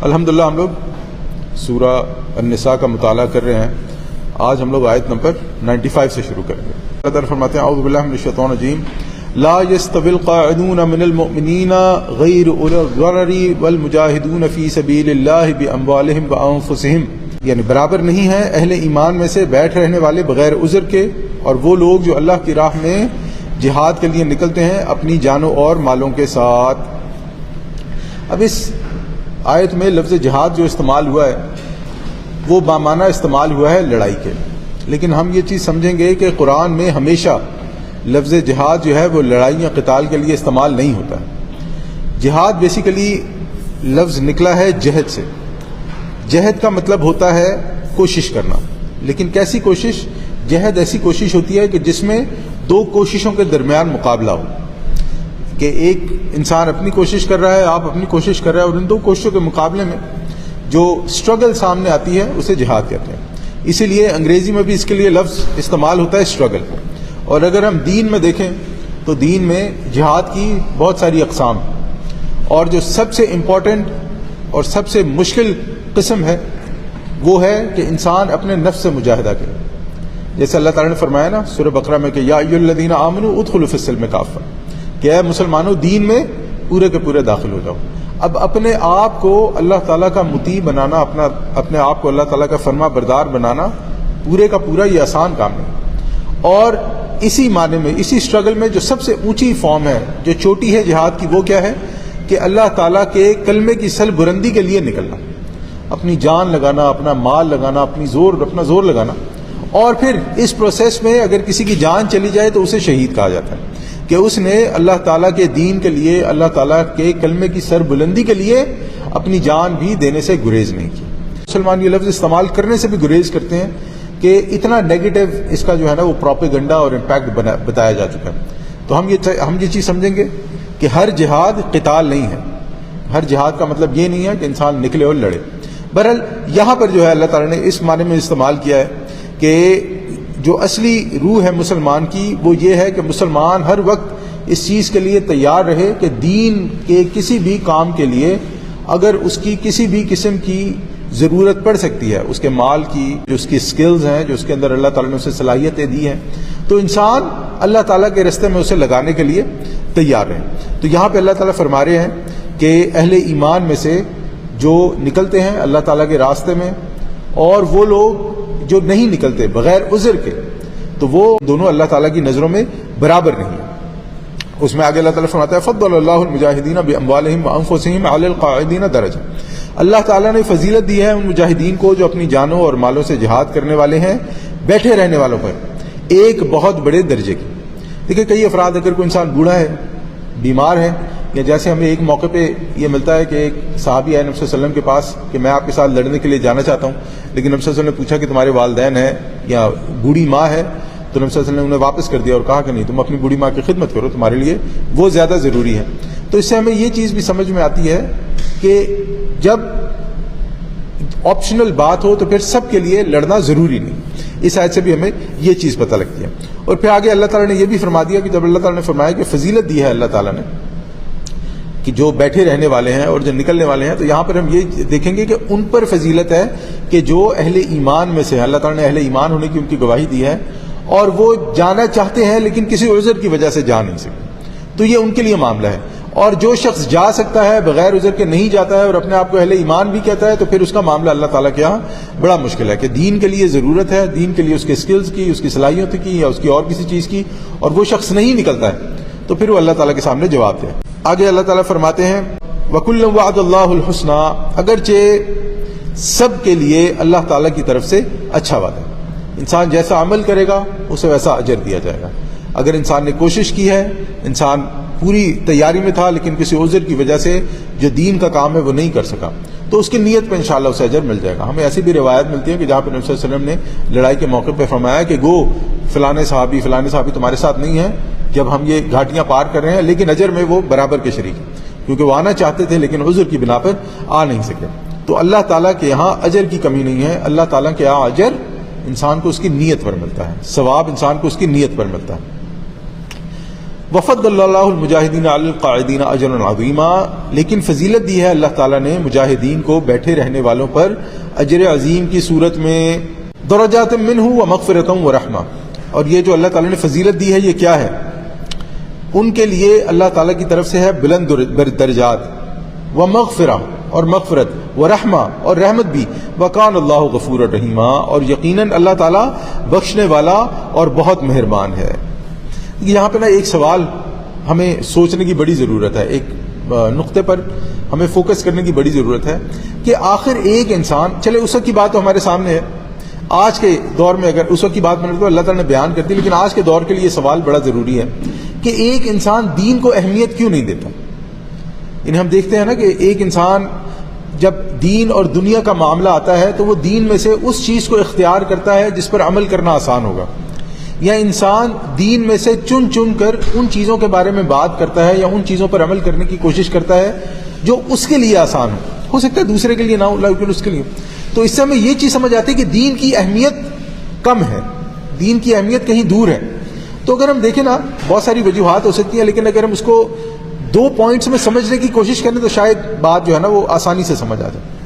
الحمدللہ ہم لوگ سورہ النساء کا مطالعہ کر رہے ہیں. آج ہم لوگ آیت نمبر 95 سے شروع کریں گے. اللہ تعالیٰ فرماتے ہیں اعوذ باللہ من الشیطان الرجیم لا يستوی القاعدون من المؤمنین غیر اولی الضرر والمجاہدون فی سبیل اللہ باموالہم وانفسہم، یعنی برابر نہیں ہے اہل ایمان میں سے بیٹھ رہنے والے بغیر عذر کے اور وہ لوگ جو اللہ کی راہ میں جہاد کے لیے نکلتے ہیں اپنی جانوں اور مالوں کے ساتھ. اب اس آیت میں لفظ جہاد جو استعمال ہوا ہے وہ بامعنی استعمال ہوا ہے لڑائی کے، لیکن ہم یہ چیز سمجھیں گے کہ قرآن میں ہمیشہ لفظ جہاد جو ہے وہ لڑائی یا قتال کے لیے استعمال نہیں ہوتا ہے. جہاد بیسیکلی لفظ نکلا ہے جہد سے. جہد کا مطلب ہوتا ہے کوشش کرنا، لیکن کیسی کوشش؟ جہد ایسی کوشش ہوتی ہے کہ جس میں دو کوششوں کے درمیان مقابلہ ہو، کہ ایک انسان اپنی کوشش کر رہا ہے، آپ اپنی کوشش کر رہے ہیں، اور ان دو کوششوں کے مقابلے میں جو اسٹرگل سامنے آتی ہے اسے جہاد کہتے ہیں. اسی لیے انگریزی میں بھی اس کے لیے لفظ استعمال ہوتا ہے اسٹرگل. اور اگر ہم دین میں دیکھیں تو دین میں جہاد کی بہت ساری اقسام، اور جو سب سے امپورٹنٹ اور سب سے مشکل قسم ہے وہ ہے کہ انسان اپنے نفس سے مجاہدہ کرے. جیسے اللہ تعالیٰ نے فرمایا نا سورہ بقرہ میں کہ یا ایھا الذین آمنوا ادخلوا فی السلم کافہ، کہ اے مسلمانوں دین میں پورے کے پورے داخل ہو جاؤ. اب اپنے آپ کو اللہ تعالیٰ کا مطیع بنانا، اپنے آپ کو اللہ تعالیٰ کا فرما بردار بنانا پورے کا پورا یہ آسان کام نہیں. اور اسی معنی میں اسی اسٹرگل میں جو سب سے اونچی فارم ہے، جو چوٹی ہے جہاد کی، وہ کیا ہے کہ اللہ تعالیٰ کے کلمے کی سل بلندی کے لیے نکلنا، اپنی جان لگانا، اپنا مال لگانا، اپنا زور لگانا. اور پھر اس پروسیس میں اگر کسی کی جان چلی جائے تو اسے شہید کہا جاتا ہے، کہ اس نے اللہ تعالیٰ کے دین کے لیے، اللہ تعالیٰ کے کلمے کی سر بلندی کے لیے اپنی جان بھی دینے سے گریز نہیں کی. مسلمان یہ لفظ استعمال کرنے سے بھی گریز کرتے ہیں کہ اتنا نیگیٹو اس کا جو ہے نا وہ پروپیگنڈا اور امپیکٹ بتایا جا چکا ہے. تو ہم یہ چیز سمجھیں گے کہ ہر جہاد قتال نہیں ہے. ہر جہاد کا مطلب یہ نہیں ہے کہ انسان نکلے اور لڑے. بہرحال یہاں پر جو ہے اللہ تعالیٰ نے اس معنی میں استعمال کیا ہے کہ جو اصلی روح ہے مسلمان کی وہ یہ ہے کہ مسلمان ہر وقت اس چیز کے لیے تیار رہے کہ دین کے کسی بھی کام کے لیے اگر اس کی کسی بھی قسم کی ضرورت پڑ سکتی ہے، اس کے مال کی، جو اس کی سکلز ہیں، جو اس کے اندر اللہ تعالیٰ نے اسے صلاحیتیں دی ہیں، تو انسان اللہ تعالیٰ کے راستے میں اسے لگانے کے لیے تیار رہے. تو یہاں پہ اللہ تعالیٰ فرما رہے ہیں کہ اہل ایمان میں سے جو نکلتے ہیں اللہ تعالیٰ کے راستے میں، اور وہ لوگ جو نہیں نکلتے بغیر عذر کے، تو وہ دونوں اللہ تعالیٰ کی نظروں میں برابر نہیں ہیں. اس میں آگے اللہ تعالیٰ فرماتا ہے فضل اللہ المجاہدین باموالہم وانفسہم علی القاعدین درجہ. اللہ تعالیٰ نے فضیلت دی ہے ان مجاہدین کو جو اپنی جانوں اور مالوں سے جہاد کرنے والے ہیں بیٹھے رہنے والوں پر، ایک بہت بڑے درجے کی. دیکھیں کئی افراد، اگر کوئی انسان بوڑھا ہے، بیمار ہے، یا جیسے ہمیں ایک موقع پہ یہ ملتا ہے کہ ایک صحابی آئے نبی صلی اللہ علیہ وسلم کے پاس کہ میں آپ کے ساتھ لڑنے کے لیے جانا چاہتا ہوں، لیکن نبی صلی اللہ علیہ وسلم نے پوچھا کہ تمہارے والدین ہیں یا بوڑھی ماں ہے، تو نبی صلی اللہ علیہ وسلم نے انہیں واپس کر دیا اور کہا کہ نہیں، تم اپنی بوڑھی ماں کی خدمت کرو، تمہارے لیے وہ زیادہ ضروری ہے. تو اس سے ہمیں یہ چیز بھی سمجھ میں آتی ہے کہ جب آپشنل بات ہو تو پھر سب کے لیے لڑنا ضروری نہیں. اس آیت سے بھی ہمیں یہ چیز پتہ لگتی ہے. اور پھر آگے اللہ تعالیٰ نے یہ بھی فرما دیا کہ جب اللہ تعالیٰ نے فرمایا کہ فضیلت دی ہے اللہ تعالیٰ نے کہ جو بیٹھے رہنے والے ہیں اور جو نکلنے والے ہیں، تو یہاں پر ہم یہ دیکھیں گے کہ ان پر فضیلت ہے کہ جو اہل ایمان میں سے ہیں. اللہ تعالیٰ نے اہل ایمان ہونے کی ان کی گواہی دی ہے، اور وہ جانا چاہتے ہیں لیکن کسی عذر کی وجہ سے جا نہیں سکتے، تو یہ ان کے لیے معاملہ ہے. اور جو شخص جا سکتا ہے بغیر عذر کے نہیں جاتا ہے اور اپنے آپ کو اہل ایمان بھی کہتا ہے، تو پھر اس کا معاملہ اللہ تعالیٰ کے یہاں بڑا مشکل ہے کہ دین کے لیے ضرورت ہے، دین کے لیے اس کے سکلز کی، اس کی صلاحیتوں کی، یا اس کی اور کسی چیز کی، اور وہ شخص نہیں نکلتا ہے تو پھر وہ اللہ تعالیٰ کے سامنے جواب دے. آگے اللہ تعالیٰ فرماتے ہیں وَكُلًّا وَعَدَ اللَّهُ الْحُسْنَىٰ، اگرچہ سب کے لیے اللہ تعالیٰ کی طرف سے اچھا وعدہ ہے. انسان جیسا عمل کرے گا اسے ویسا اجر دیا جائے گا. اگر انسان نے کوشش کی ہے، انسان پوری تیاری میں تھا لیکن کسی عذر کی وجہ سے جو دین کا کام ہے وہ نہیں کر سکا، تو اس کی نیت پہ انشاءاللہ اسے اجر مل جائے گا. ہمیں ایسی بھی روایت ملتی ہے کہ جہاں پہ نبی صلی اللہ علیہ وسلم نے لڑائی کے موقع پہ فرمایا کہ گو فلانے صحابی تمہارے ساتھ نہیں ہیں جب ہم یہ گھاٹیاں پار کر رہے ہیں، لیکن اجر میں وہ برابر کے شریک ہیں، کیونکہ وہ آنا چاہتے تھے لیکن عذر کی بنا پر آ نہیں سکے. تو اللہ تعالیٰ کے یہاں اجر کی کمی نہیں ہے. اللہ تعالیٰ کے یہاں اجر انسان کو اس کی نیت پر ملتا ہے، ثواب انسان کو اس کی نیت پر ملتا ہے. وفضل اللہ المجاہدین علی القاعدین اجرا عظیما، لیکن فضیلت دی ہے اللہ تعالیٰ نے مجاہدین کو بیٹھے رہنے والوں پر اجر عظیم کی صورت میں، درجات منہ ومغفرۃ ورحمہ، اور یہ جو اللہ تعالیٰ نے فضیلت دی ہے یہ کیا ہے؟ ان کے لیے اللہ تعالیٰ کی طرف سے ہے بلند درجات، ومغفرہ اور مغفرت، ورحمہ اور رحمت بھی، وکان اللہ غفور الرحیمہ، اور یقیناً اللہ تعالیٰ بخشنے والا اور بہت مہربان ہے۔ یہاں پہ نا ایک سوال ہمیں سوچنے کی بڑی ضرورت ہے، ایک نقطے پر ہمیں فوکس کرنے کی بڑی ضرورت ہے کہ آخر ایک انسان، چلے اس وقت کی بات تو ہمارے سامنے ہے، آج کے دور میں اگر اس وقت کی بات میں تو اللہ تعالیٰ نے بیان کر دی، لیکن آج کے دور کے لیے یہ سوال بڑا ضروری ہے کہ ایک انسان دین کو اہمیت کیوں نہیں دیتا؟ یعنی ہم دیکھتے ہیں نا کہ ایک انسان جب دین اور دنیا کا معاملہ آتا ہے تو وہ دین میں سے اس چیز کو اختیار کرتا ہے جس پر عمل کرنا آسان ہوگا، یا انسان دین میں سے چن چن کر ان چیزوں کے بارے میں بات کرتا ہے یا ان چیزوں پر عمل کرنے کی کوشش کرتا ہے جو اس کے لیے آسان ہو سکتا ہے دوسرے کے لیے نہ ہو لیکن اس کے لیے۔ تو اس سے ہمیں یہ چیز سمجھ آتی ہے کہ دین کی اہمیت کم ہے، دین کی اہمیت کہیں دور ہے۔ تو اگر ہم دیکھیں نا بہت ساری وجوہات ہو سکتی ہیں، لیکن اگر ہم اس کو 2 پوائنٹس میں سمجھنے کی کوشش کریں تو شاید بات جو ہے نا وہ آسانی سے سمجھ آ جائے۔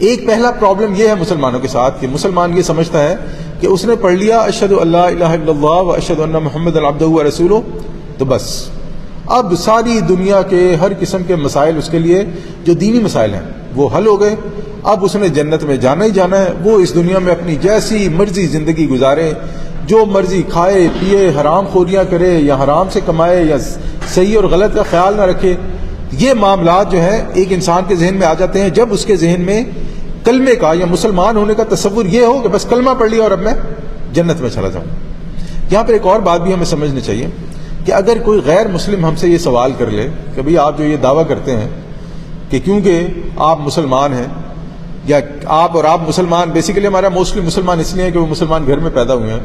ایک پہلا پرابلم یہ ہے مسلمانوں کے ساتھ کہ مسلمان یہ سمجھتا ہے کہ اس نے پڑھ لیا اشہد ان لا الہ الا اللہ و اشہد ان محمد عبدہ و رسولہ تو بس اب ساری دنیا کے ہر قسم کے مسائل اس کے لیے جو دینی مسائل ہیں وہ حل ہو گئے، اب اس نے جنت میں جانا ہی جانا ہے، وہ اس دنیا میں اپنی جیسی مرضی زندگی گزارے، جو مرضی کھائے پیے، حرام خوریاں کرے یا حرام سے کمائے یا صحیح اور غلط کا خیال نہ رکھے۔ یہ معاملات جو ہیں ایک انسان کے ذہن میں آ جاتے ہیں جب اس کے ذہن میں کلمے کا یا مسلمان ہونے کا تصور یہ ہو کہ بس کلمہ پڑھ لیا اور اب میں جنت میں چلا جاؤں۔ یہاں پر ایک اور بات بھی ہمیں سمجھنی چاہیے کہ اگر کوئی غیر مسلم ہم سے یہ سوال کر لے کہ بھئی آپ جو یہ دعویٰ کرتے ہیں کہ کیونکہ آپ مسلمان ہیں یا آپ مسلمان، بیسیکلی ہمارا موسٹلی مسلمان اس لیے ہے کہ وہ مسلمان گھر میں پیدا ہوئے ہیں،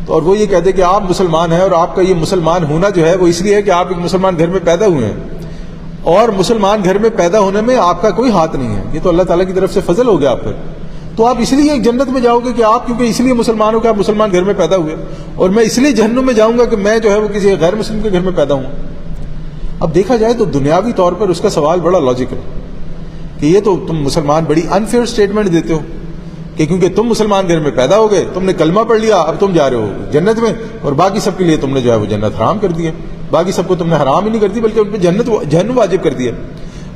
تو اور وہ یہ کہتے ہیں کہ آپ مسلمان ہیں اور آپ کا یہ مسلمان ہونا جو ہے وہ اس لیے ہے کہ آپ ایک مسلمان گھر میں پیدا ہوئے ہیں، اور مسلمان گھر میں پیدا ہونے میں آپ کا کوئی ہاتھ نہیں ہے، یہ تو اللہ تعالیٰ کی طرف سے فضل ہو گیا آپ پر، تو آپ اس لیے جنت میں جاؤ گے کہ آپ کیونکہ اس لیے مسلمان ہو کہ آپ مسلمان گھر میں پیدا ہوئے، اور میں اس لیے جہنم میں جاؤں گا کہ میں جو ہے وہ کسی غیر مسلم کے گھر میں پیدا ہوں۔ اب دیکھا جائے تو دنیاوی طور پر اس کا سوال بڑا لاجیکل کہ یہ تو تم مسلمان بڑی انفیئر سٹیٹمنٹ دیتے ہو کہ کیونکہ تم مسلمان گھر میں پیدا ہو گئے، تم نے کلمہ پڑھ لیا، اب تم جا رہے ہو جنت میں، اور باقی سب کے لیے تم نے جو ہے وہ جنت حرام کر دی ہے، باقی سب کو تم نے حرام ہی نہیں کر دی بلکہ ان پہ جہنم واجب کر دی ہے۔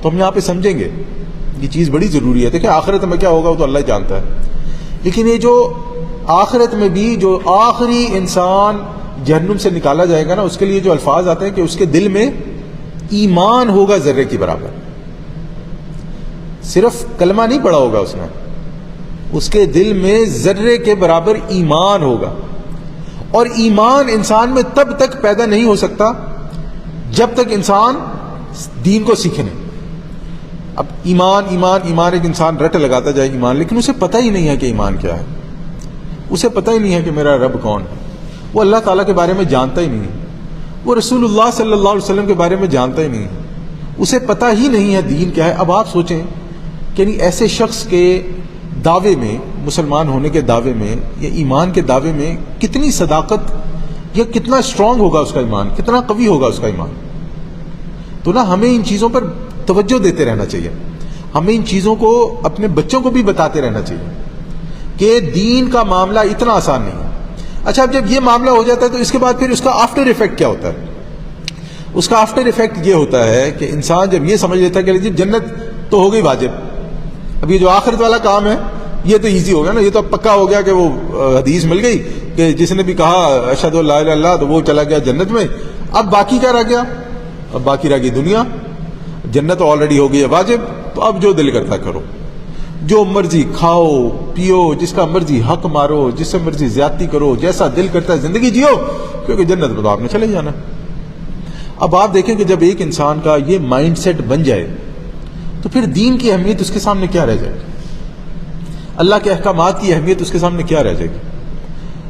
تو ہم یہاں پہ سمجھیں گے یہ چیز بڑی ضروری ہے۔ دیکھیں آخرت میں کیا ہوگا وہ تو اللہ ہی جانتا ہے، لیکن یہ جو آخرت میں بھی جو آخری انسان جہنم سے نکالا جائے گا نا، اس کے لیے جو الفاظ آتے ہیں کہ اس کے دل میں ایمان ہوگا ذرے کے برابر، صرف کلمہ نہیں پڑھا ہوگا اس نے، اس کے دل میں ذرے کے برابر ایمان ہوگا، اور ایمان انسان میں تب تک پیدا نہیں ہو سکتا جب تک انسان دین کو سیکھے نہیں۔ اب ایمان ایمان ایمان ایک انسان رٹ لگاتا جائے ایمان، لیکن اسے پتہ ہی نہیں ہے کہ ایمان کیا ہے، اسے پتہ ہی نہیں ہے کہ میرا رب کون ہے، وہ اللہ تعالیٰ کے بارے میں جانتا ہی نہیں ہے، وہ رسول اللہ صلی اللہ علیہ وسلم کے بارے میں جانتا ہی نہیں ہے، اسے پتہ ہی نہیں ہے دین کیا ہے۔ اب آپ سوچیں کہ ایسے شخص کے دعوے میں، مسلمان ہونے کے دعوے میں یا ایمان کے دعوے میں کتنی صداقت یا کتنا اسٹرانگ ہوگا اس کا ایمان، کتنا قوی ہوگا اس کا ایمان۔ تو نا ہمیں ان چیزوں پر توجہ دیتے رہنا چاہیے، ہمیں ان چیزوں کو اپنے بچوں کو بھی بتاتے رہنا چاہیے کہ دین کا معاملہ اتنا آسان نہیں ہے۔ اچھا اب جب یہ معاملہ ہو جاتا ہے تو اس کے بعد پھر اس کا آفٹر ایفیکٹ کیا ہوتا ہے؟ اس کا آفٹر ایفیکٹ یہ ہوتا ہے کہ انسان جب یہ سمجھ لیتا ہے کہ جنت تو ہو گئی واجب، اب یہ جو آخرت والا کام ہے یہ تو ایزی ہو گیا نا، یہ تو اب پکا ہو گیا کہ وہ حدیث مل گئی کہ جس نے بھی کہا اشہد ان لا الہ الا اللہ تو وہ چلا گیا جنت میں۔ اب باقی کیا رہ گیا؟ اب باقی رہ گئی دنیا، جنت آلریڈی ہو گئی ہے واجب، تو اب جو دل کرتا کرو، جو مرضی کھاؤ پیو، جس کا مرضی حق مارو، جس سے مرضی زیادتی کرو، جیسا دل کرتا ہے زندگی جیو، کیونکہ جنت میں تو آپ نے چلے جانا۔ اب آپ دیکھیں کہ جب ایک انسان کا یہ مائنڈ سیٹ بن جائے تو پھر دین کی اہمیت اس کے سامنے کیا رہ جائے گی، اللہ کے احکامات کی اہمیت اس کے سامنے کیا رہ جائے گی؟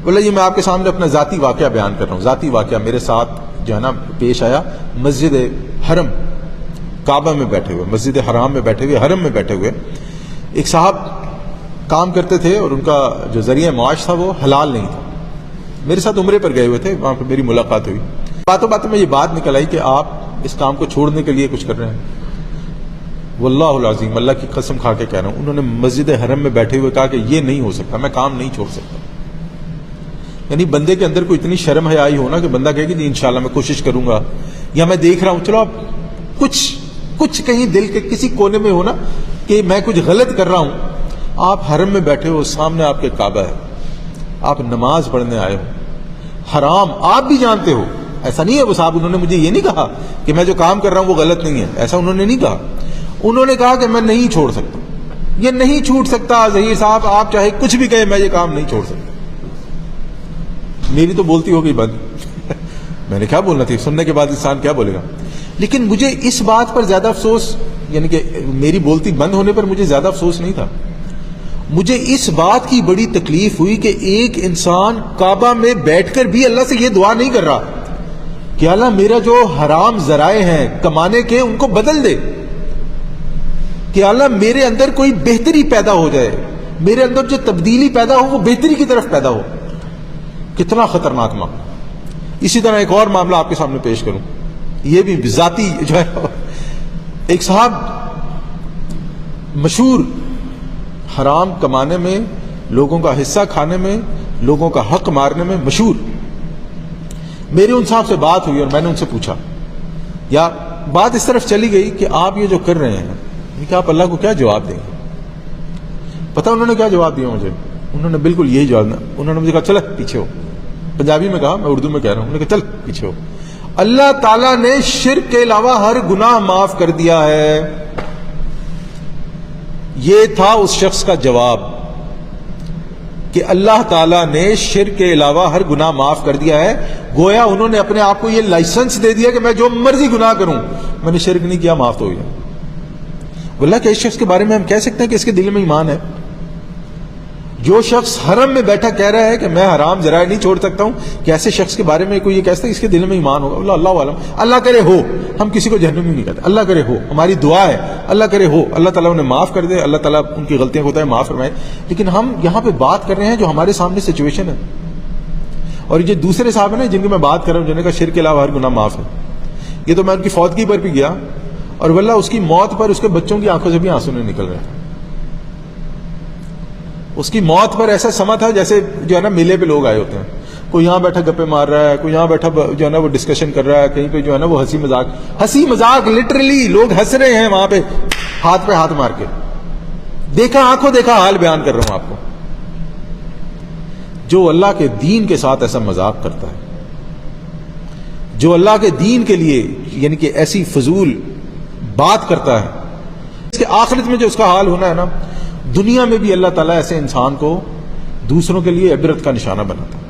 بولے یہ میں آپ کے سامنے اپنا ذاتی واقعہ بیان کر رہا ہوں، ذاتی واقعہ میرے ساتھ جو ہے نا پیش آیا۔ مسجد حرم کعبہ میں بیٹھے ہوئے، مسجد حرام میں بیٹھے ہوئے، حرم میں بیٹھے ہوئے ایک صاحب کام کرتے تھے اور ان کا جو ذریعہ معاش تھا وہ حلال نہیں تھا۔ میرے ساتھ عمرے پر گئے ہوئے تھے، وہاں پہ میری ملاقات ہوئی۔ باتوں باتوں میں یہ بات نکل آئی کہ آپ اس کام کو چھوڑنے کے لیے کچھ کر رہے ہیں. واللہ العظیم، اللہ کی قسم کھا کے کہہ رہا ہوں، انہوں نے مسجد حرم میں بیٹھے ہوئے کہا کہ یہ نہیں ہو سکتا، میں کام نہیں چھوڑ سکتا. یعنی بندے کے اندر کوئی اتنی شرم حیائی ہونا کہ بندہ کہے کہ جی انشاءاللہ میں کوشش کروں گا، یا میں دیکھ رہا ہوں، چلو آپ کچھ کہیں دل کے کسی کونے میں ہونا کہ میں کچھ غلط کر رہا ہوں. آپ حرم میں بیٹھے ہو، سامنے آپ کے کعبہ ہے، آپ نماز پڑھنے آئے ہو، حرام آپ بھی جانتے ہو. ایسا نہیں ہے وہ صاحب انہوں نے مجھے یہ نہیں کہا کہ میں جو کام کر رہا ہوں وہ غلط نہیں ہے، ایسا انہوں نے نہیں کہا. انہوں نے کہا کہ میں نہیں چھوڑ سکتا، یہ نہیں چھوٹ سکتا. ظہیر صاحب آپ چاہے کچھ بھی کہیں، میں یہ کام نہیں چھوڑ سکتا. میری تو بولتی ہو گئی بند. میں نے کیا بولنا تھی، سننے کے بعد انسان کیا بولے گا. لیکن مجھے اس بات پر زیادہ افسوس، یعنی کہ میری بولتی بند ہونے پر مجھے زیادہ افسوس نہیں تھا. مجھے اس بات کی بڑی تکلیف ہوئی کہ ایک انسان کعبہ میں بیٹھ کر بھی اللہ سے یہ دعا نہیں کر رہا کہ اللہ میرا جو حرام ذرائع ہیں کمانے کے ان کو بدل دے، کہ اللہ میرے اندر کوئی بہتری پیدا ہو جائے، میرے اندر جو تبدیلی پیدا ہو وہ بہتری کی طرف پیدا ہو. کتنا خطرناک معاملہ. اسی طرح ایک اور معاملہ آپ کے سامنے پیش کروں، یہ بھی ذاتی جو ہے. ایک صاحب مشہور، حرام کمانے میں، لوگوں کا حصہ کھانے میں، لوگوں کا حق مارنے میں مشہور. میری ان صاحب سے بات ہوئی اور میں نے ان سے پوچھا، یا بات اس طرف چلی گئی کہ آپ یہ جو کر رہے ہیں کہ آپ اللہ کو کیا جواب دیں گے. پتہ انہوں نے کیا جواب دیا مجھے؟ انہوں نے بالکل یہی جواب دیا. انہوں نے مجھے کہا چل پیچھے ہو. پنجابی میں کہا، میں اردو میں کہہ رہا ہوں. انہوں نے کہا چل پیچھے ہو. اللہ تعالیٰ نے شرک کے علاوہ ہر گناہ معاف کر دیا ہے. یہ تھا اس شخص کا جواب کہ اللہ تعالیٰ نے شرک کے علاوہ ہر گناہ معاف کر دیا ہے. گویا انہوں نے اپنے آپ کو یہ لائسنس دے دیا کہ میں جو مرضی گناہ کروں، میں نے شرک نہیں کیا، معاف تو ہو گیا. واللہ کہ اس شخص کے بارے میں ہم کہہ سکتے ہیں کہ اس کے دل میں ایمان ہے. جو شخص حرم میں بیٹھا کہہ رہا ہے کہ میں حرام ذرائع نہیں چھوڑ سکتا ہوں، کہ ایسے شخص کے بارے میں کوئی یہ کہتا ہے اس کے دل میں ایمان ہوگا. اللہ عالم، اللہ کرے ہو. ہم کسی کو جہنمی نہیں کہتے، اللہ کرے ہو. ہماری دعا ہے اللہ کرے ہو، اللہ تعالیٰ انہیں معاف کر دے، اللہ تعالیٰ ان کی غلطیاں ہوتا ہے معاف فرمائے. لیکن ہم یہاں پہ بات کر رہے ہیں جو ہمارے سامنے سچویشن ہے. اور یہ دوسرے صاحب ہیں نا جن کی میں بات کر رہا ہوں، جنہوں نے کہا شرک کے علاوہ ہر گناہ معاف ہے، یہ تو میں ان کی فوتگی پر بھی گیا اور واللہ اس کی موت پر اس کے بچوں کی آنکھوں سے بھی آنسو نہیں نکل رہے تھے. اس کی موت پر ایسا سما تھا جیسے جو ہے نا میلے پہ لوگ آئے ہوتے ہیں، کوئی یہاں بیٹھا گپے مار رہا ہے، کوئی یہاں بیٹھا جو ہے نا وہ ڈسکشن کر رہا ہے، کہیں پہ جو ہے نا وہ ہنسی مذاق لٹرلی لوگ ہنس رہے ہیں وہاں پہ ہاتھ مار کے. دیکھا آنکھوں دیکھا حال بیان کر رہا ہوں آپ کو. جو اللہ کے دین کے ساتھ ایسا مذاق کرتا ہے، جو اللہ کے دین کے لیے یعنی کہ ایسی فضول بات کرتا ہے، اس کے آخرت میں جو اس کا حال ہونا ہے نا، دنیا میں بھی اللہ تعالیٰ ایسے انسان کو دوسروں کے لیے عبرت کا نشانہ بناتا ہے.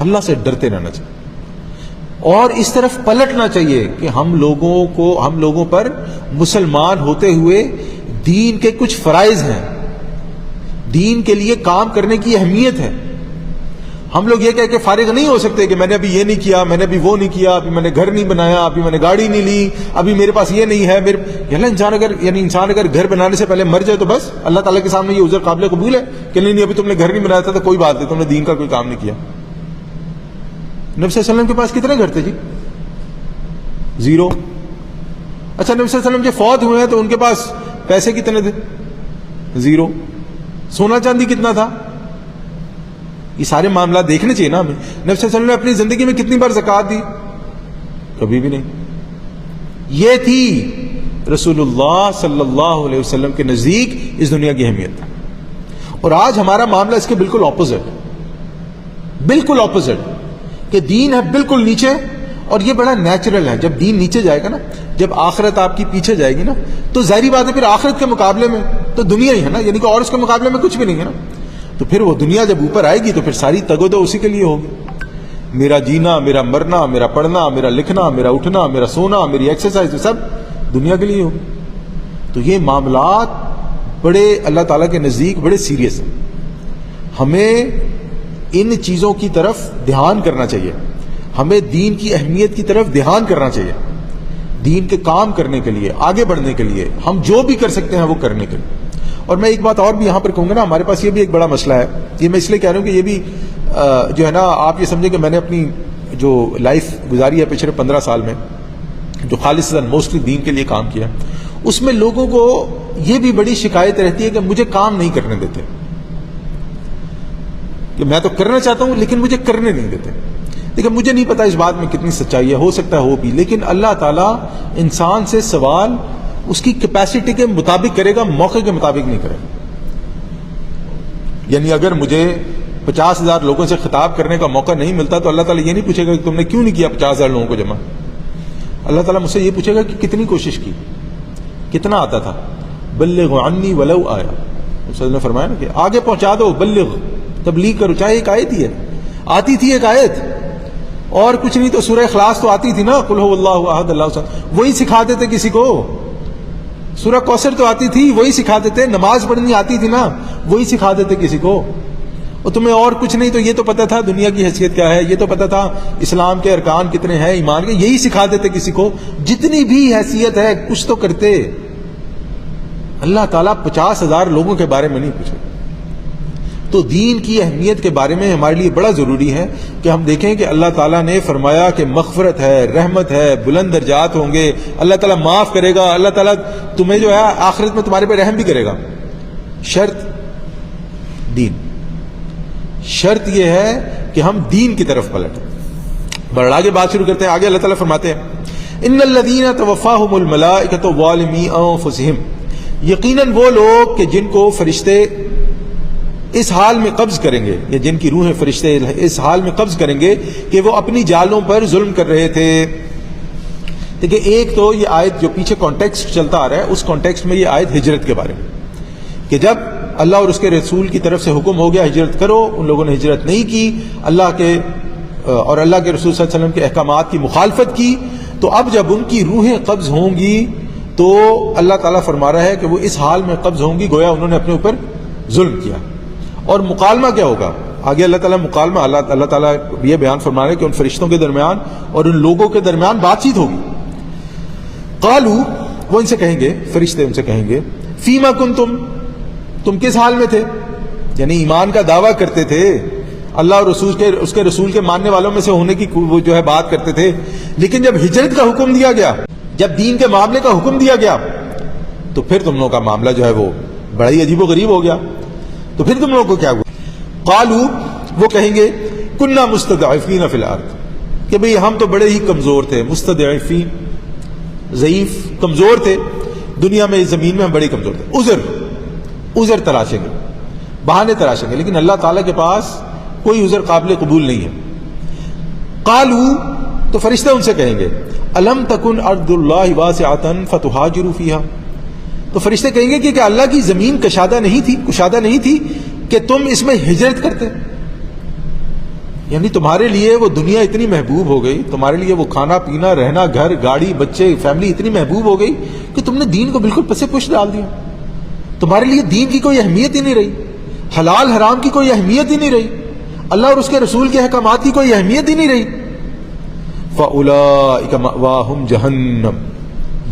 اللہ سے ڈرتے رہنا چاہیے اور اس طرف پلٹنا چاہیے کہ ہم لوگوں پر مسلمان ہوتے ہوئے دین کے کچھ فرائض ہیں، دین کے لیے کام کرنے کی اہمیت ہے. ہم لوگ یہ کہہ کے فارغ نہیں ہو سکتے کہ میں نے ابھی یہ نہیں کیا، میں نے ابھی وہ نہیں کیا، ابھی میں نے گھر نہیں بنایا، ابھی میں نے گاڑی نہیں لی، ابھی میرے پاس یہ نہیں ہے. انسان اگر گھر بنانے سے پہلے مر جائے تو بس اللہ تعالیٰ کے سامنے یہ عذر قابل قبول ہے کہ نہیں ابھی تم نے گھر نہیں بنایا تھا تو کوئی بات نہیں، تم نے دین کا کوئی کام نہیں کیا. نبی صلی اللہ علیہ وسلم کے پاس کتنے گھر تھے جی؟ 0. اچھا نبی صلی اللہ علیہ وسلم جو فوت ہوئے ہیں تو ان کے پاس پیسے کتنے تھے؟ 0. سونا چاندی کتنا تھا؟ یہ سارے معاملات دیکھنے چاہیے نا ہمیں. نبی صلی اللہ علیہ وسلم نے اپنی زندگی میں کتنی بار زکوٰۃ دی؟ کبھی بھی نہیں. یہ تھی رسول اللہ صلی اللہ علیہ وسلم کے نزدیک اس دنیا کی اہمیت. اور آج ہمارا معاملہ اس کے بالکل اپوزٹ کہ دین ہے بالکل نیچے. اور یہ بڑا نیچرل ہے، جب دین نیچے جائے گا نا، جب آخرت آپ کی پیچھے جائے گی نا، تو ظاہری بات ہے پھر آخرت کے مقابلے میں تو دنیا ہی ہے نا، یعنی کہ اور اس کے مقابلے میں کچھ بھی نہیں ہے نا. تو پھر وہ دنیا جب اوپر آئے گی تو پھر ساری تگودو اسی کے لیے ہوگی. میرا جینا، میرا مرنا، میرا پڑھنا، میرا لکھنا، میرا اٹھنا، میرا سونا، میری ایکسرسائز، سب دنیا کے لیے ہوگی. تو یہ معاملات بڑے اللہ تعالیٰ کے نزدیک بڑے سیریس ہیں. ہمیں ان چیزوں کی طرف دھیان کرنا چاہیے، ہمیں دین کی اہمیت کی طرف دھیان کرنا چاہیے. دین کے کام کرنے کے لیے، آگے بڑھنے کے لیے، ہم جو بھی کر سکتے ہیں وہ کرنے کے لیے. اور میں ایک بات اور بھی یہاں پر کہوں گا نا، ہمارے پاس یہ بھی ایک بڑا مسئلہ ہے. یہ میں اس لیے کہہ رہا ہوں کہ یہ بھی جو ہے نا، آپ یہ سمجھیں کہ میں نے اپنی جو لائف گزاری ہے پچھلے 15 سال میں، جو خالصتاً موسٹلی دین کے لیے کام کیا، اس میں لوگوں کو یہ بھی بڑی شکایت رہتی ہے کہ مجھے کام نہیں کرنے دیتے، کہ میں تو کرنا چاہتا ہوں لیکن مجھے کرنے نہیں دیتے. لیکن مجھے نہیں پتا اس بات میں کتنی سچائی ہے، ہو سکتا ہے ہو بھی، لیکن اللہ تعالیٰ انسان سے سوال اس کی کیپیسٹی کے مطابق کرے گا، موقع کے مطابق نہیں کرے گا. یعنی اگر مجھے 50,000 لوگوں سے خطاب کرنے کا موقع نہیں ملتا تو اللہ تعالیٰ یہ نہیں پوچھے گا کہ تم نے کیوں نہیں کیا 50,000 لوگوں کو جمع. اللہ تعالیٰ مجھ سے یہ پوچھے گا کہ کتنی کوشش کی، کتنا آتا تھا. بلغ عنی ولو آیا، اس نے فرمایا نا کہ آگے پہنچا دو، بلغ، تبلیغ کرو. چاہے ایک آیت ہی ہے، آتی تھی ایک آیت، اور کچھ نہیں تو سورہ اخلاص تو آتی تھی نا، قل هو اللہ احد اللہ الصمد، وہی سکھا دیتے کسی کو. سورہ کوثر تو آتی تھی، وہی سکھا دیتے. نماز پڑھنی آتی تھی نا، وہی سکھا دیتے کسی کو. اور تمہیں اور کچھ نہیں تو یہ تو پتا تھا دنیا کی حیثیت کیا ہے، یہ تو پتا تھا اسلام کے ارکان کتنے ہیں، ایمان کے، یہی سکھا دیتے کسی کو. جتنی بھی حیثیت ہے کچھ تو کرتے. اللہ تعالیٰ 50,000 لوگوں کے بارے میں نہیں پوچھے. تو دین کی اہمیت کے بارے میں ہمارے لیے بڑا ضروری ہے کہ ہم دیکھیں کہ اللہ تعالیٰ نے فرمایا کہ مغفرت ہے، رحمت ہے، بلند درجات ہوں گے، اللہ تعالیٰ معاف کرے گا، اللہ تعالیٰ تمہیں جو ہے آخرت میں تمہارے پہ رحم بھی کرے گا. شرط دین، شرط یہ ہے کہ ہم دین کی طرف پلٹیں. بڑھ آگے بات شروع کرتے ہیں. آگے اللہ تعالیٰ فرماتے ہیں ان الذین توفاہم الملائکۃ ظالمی انفسہم، یقیناً وہ لوگ کہ جن کو فرشتے اس حال میں قبض کریں گے، یا جن کی روحیں فرشتے اس حال میں قبض کریں گے کہ وہ اپنی جانوں پر ظلم کر رہے تھے. دیکھیں ایک تو یہ آیت جو پیچھے کانٹیکسٹ چلتا آ رہا ہے، اس کانٹیکسٹ میں یہ آیت ہجرت کے بارے میں، کہ جب اللہ اور اس کے رسول کی طرف سے حکم ہو گیا ہجرت کرو، ان لوگوں نے ہجرت نہیں کی، اللہ کے اور اللہ کے رسول صلی اللہ علیہ وسلم کے احکامات کی مخالفت کی، تو اب جب ان کی روحیں قبض ہوں گی تو اللہ تعالیٰ فرما رہا ہے کہ وہ اس حال میں قبض ہوں گی گویا انہوں نے اپنے اوپر ظلم کیا. اور مکالمہ کیا ہوگا؟ آگے اللہ تعالیٰ مکالمہ، اللہ تعالیٰ یہ بیان فرما رہے ہیں کہ ان فرشتوں کے درمیان اور ان لوگوں کے درمیان بات چیت ہوگی. قالو، وہ ان سے کہیں گے، فرشتے ان سے کہیں گے، فیما کنتم، تم کس حال میں تھے؟ یعنی ایمان کا دعویٰ کرتے تھے، اللہ اور اس کے رسول کے ماننے والوں میں سے ہونے کی وہ جو ہے بات کرتے تھے، لیکن جب ہجرت کا حکم دیا گیا، جب دین کے معاملے کا حکم دیا گیا تو پھر تم لوگوں کا معاملہ جو ہے وہ بڑا ہی عجیب و غریب ہو گیا. تو پھر تم لوگوں کو کیا ہوا؟ قالو، وہ کہیں گے، کننا مستضعفین فی الارض، کہ بھئی ہم تو بڑے ہی کمزور تھے. مستضعفین، ضعیف، کمزور تھے دنیا میں، زمین میں ہم بڑے کمزور تھے. عذر تراشیں گے، بہانے تراشیں گے، لیکن اللہ تعالیٰ کے پاس کوئی عذر قابل قبول نہیں ہے. قالو، تو فرشتے ان سے کہیں گے، الم تکن ارض اللہ واسعۃ فتہاجروا فیہا، تو فرشتے کہیں گے کہ کیا اللہ کی زمین کشادہ نہیں تھی کہ تم اس میں ہجرت کرتے؟ یعنی تمہارے لیے وہ دنیا اتنی محبوب ہو گئی، تمہارے لیے وہ کھانا پینا، رہنا، گھر، گاڑی، بچے، فیملی اتنی محبوب ہو گئی کہ تم نے دین کو بالکل پس پش ڈال دیا. تمہارے لیے دین کی کوئی اہمیت ہی نہیں رہی، حلال حرام کی کوئی اہمیت ہی نہیں رہی، اللہ اور اس کے رسول کے احکامات کی کوئی اہمیت ہی نہیں رہی. فَأُولَٰئِكَ مَأْوَاهُمْ جَهَنَّمُ،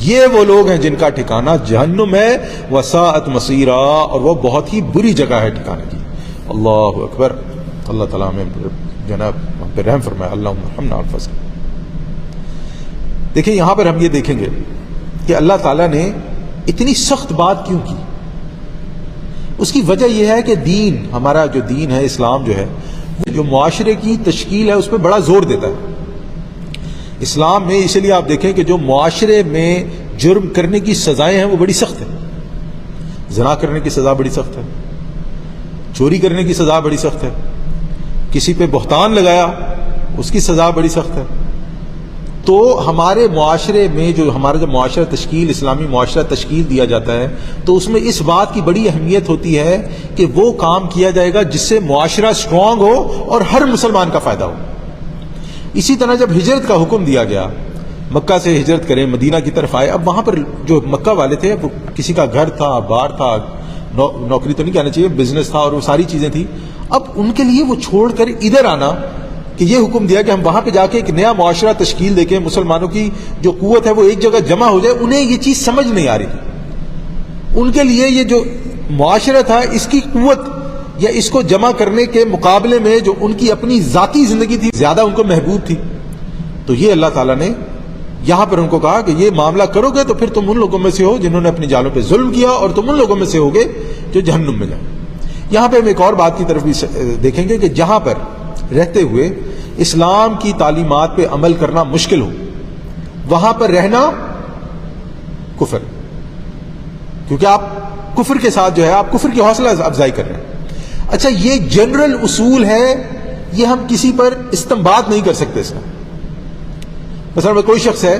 یہ وہ لوگ ہیں جن کا ٹھکانہ جہنم ہے. وَسَاءَتْ مَصِيرًا، اور وہ بہت ہی بری جگہ ہے ٹھکانے کی. اللہ اکبر. اللہ تعالیٰ ہمیں جناب ہم پہ رحم فرمائے. اللہم ارحمنا انفسنا. دیکھیں یہاں پر ہم یہ دیکھیں گے کہ اللہ تعالیٰ نے اتنی سخت بات کیوں کی. اس کی وجہ یہ ہے کہ دین، ہمارا جو دین ہے، اسلام جو ہے، جو معاشرے کی تشکیل ہے اس پہ بڑا زور دیتا ہے. اسلام میں اس لیے آپ دیکھیں کہ جو معاشرے میں جرم کرنے کی سزائیں ہیں وہ بڑی سخت ہیں. زنا کرنے کی سزا بڑی سخت ہے، چوری کرنے کی سزا بڑی سخت ہے، کسی پہ بہتان لگایا اس کی سزا بڑی سخت ہے. تو ہمارے معاشرے میں جو ہمارا جو معاشرہ تشکیل، اسلامی معاشرہ تشکیل دیا جاتا ہے تو اس میں اس بات کی بڑی اہمیت ہوتی ہے کہ وہ کام کیا جائے گا جس سے معاشرہ سٹرونگ ہو اور ہر مسلمان کا فائدہ ہو. اسی طرح جب ہجرت کا حکم دیا گیا، مکہ سے ہجرت کریں، مدینہ کی طرف آئے. اب وہاں پر جو مکہ والے تھے وہ کسی کا گھر تھا، بار تھا، نوکری تو نہیں کہنا چاہیے، بزنس تھا اور وہ ساری چیزیں تھیں. اب ان کے لیے وہ چھوڑ کر ادھر آنا، کہ یہ حکم دیا کہ ہم وہاں پہ جا کے ایک نیا معاشرہ تشکیل دے کے مسلمانوں کی جو قوت ہے وہ ایک جگہ جمع ہو جائے. انہیں یہ چیز سمجھ نہیں آ رہی تھی. ان کے لیے یہ جو معاشرہ تھا اس کی قوت، یا اس کو جمع کرنے کے مقابلے میں جو ان کی اپنی ذاتی زندگی تھی زیادہ ان کو محبوب تھی. تو یہ اللہ تعالیٰ نے یہاں پر ان کو کہا کہ یہ معاملہ کرو گے تو پھر تم ان لوگوں میں سے ہو جنہوں نے اپنی جانوں پہ ظلم کیا، اور تم ان لوگوں میں سے ہوگے جو جہنم میں جائیں. یہاں پہ ہم ایک اور بات کی طرف بھی دیکھیں گے کہ جہاں پر رہتے ہوئے اسلام کی تعلیمات پہ عمل کرنا مشکل ہو وہاں پر رہنا کفر، کیونکہ آپ کفر کے ساتھ جو ہے آپ کفر کی حوصلہ افزائی کر رہے ہیں. اچھا یہ جنرل اصول ہے، یہ ہم کسی پر استنباط نہیں کر سکتے اس کا. مثلا کوئی شخص ہے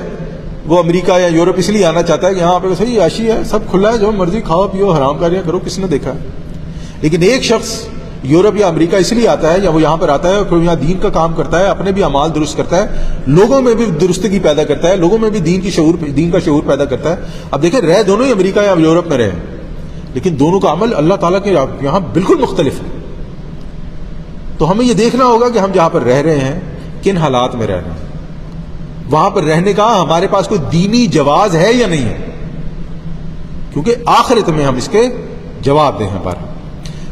وہ امریکہ یا یورپ اس لیے آنا چاہتا ہے کہ یہاں پہ صحیح عیاشی ہے، سب کھلا ہے، جو مرضی کھاؤ پیو حرام کاریاں کرو، کس نے دیکھا ہے. لیکن ایک شخص یورپ یا امریکہ اس لیے آتا ہے یا وہ یہاں پر آتا ہے اور پھر یہاں دین کا کام کرتا ہے، اپنے بھی اعمال درست کرتا ہے، لوگوں میں بھی درستگی پیدا کرتا ہے، لوگوں میں بھی دین کا شعور پیدا کرتا ہے. اب دیکھیں رہ دونوں ہی امریکہ یا یورپ میں رہے، لیکن دونوں کا عمل اللہ تعالیٰ کے یہاں بالکل مختلف ہے. تو ہمیں یہ دیکھنا ہوگا کہ ہم جہاں پر رہ رہے ہیں کن حالات میں رہ رہے ہیں، وہاں پر رہنے کا ہمارے پاس کوئی دینی جواز ہے یا نہیں ہے، کیونکہ آخرت میں ہم اس کے جواب دیں پر.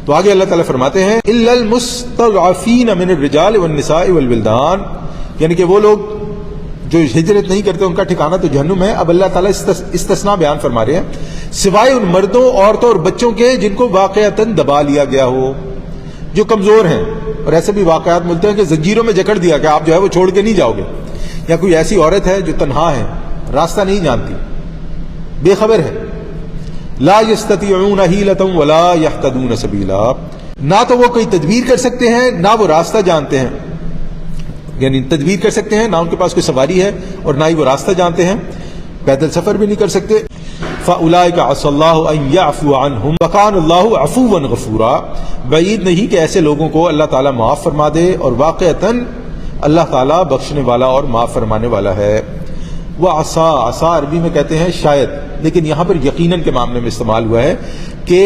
تو آگے اللہ تعالیٰ فرماتے ہیں الا المستضعفین من الرجال والنساء والولدان، یعنی کہ وہ لوگ جو ہجرت نہیں کرتے ان کا ٹھکانہ تو جہنم ہے. اب اللہ تعالیٰ استثناء بیان فرما رہے ہیں، سوائے ان مردوں، عورتوں اور بچوں کے جن کو واقعتاً دبا لیا گیا ہو، جو کمزور ہیں. اور ایسے بھی واقعات ملتے ہیں کہ زنجیروں میں جکڑ دیا کہ آپ جو ہے وہ چھوڑ کے نہیں جاؤ گے، یا کوئی ایسی عورت ہے جو تنہا ہے، راستہ نہیں جانتی، بے خبر ہے. لا يستطيعون حیلۃ ولا يهتدون سبیلا، نہ تو وہ کوئی تدبیر کر سکتے ہیں نہ وہ راستہ جانتے ہیں، یعنی تدبیر کر سکتے ہیں نہ ان کے پاس کوئی سواری ہے اور نہ ہی وہ راستہ جانتے ہیں، پیدل سفر بھی نہیں کر سکتے. فاولئک عسى الله ان يعفو عنهم وكان الله عفوا غفورا، بعید نہیں کہ ایسے لوگوں کو اللہ تعالیٰ معاف فرما دے، اور واقعتاً اللہ تعالیٰ بخشنے والا اور معاف فرمانے والا ہے. وہ عصا عربی میں کہتے ہیں شاید، لیکن یہاں پر یقیناً کے معاملے میں استعمال ہوا ہے کہ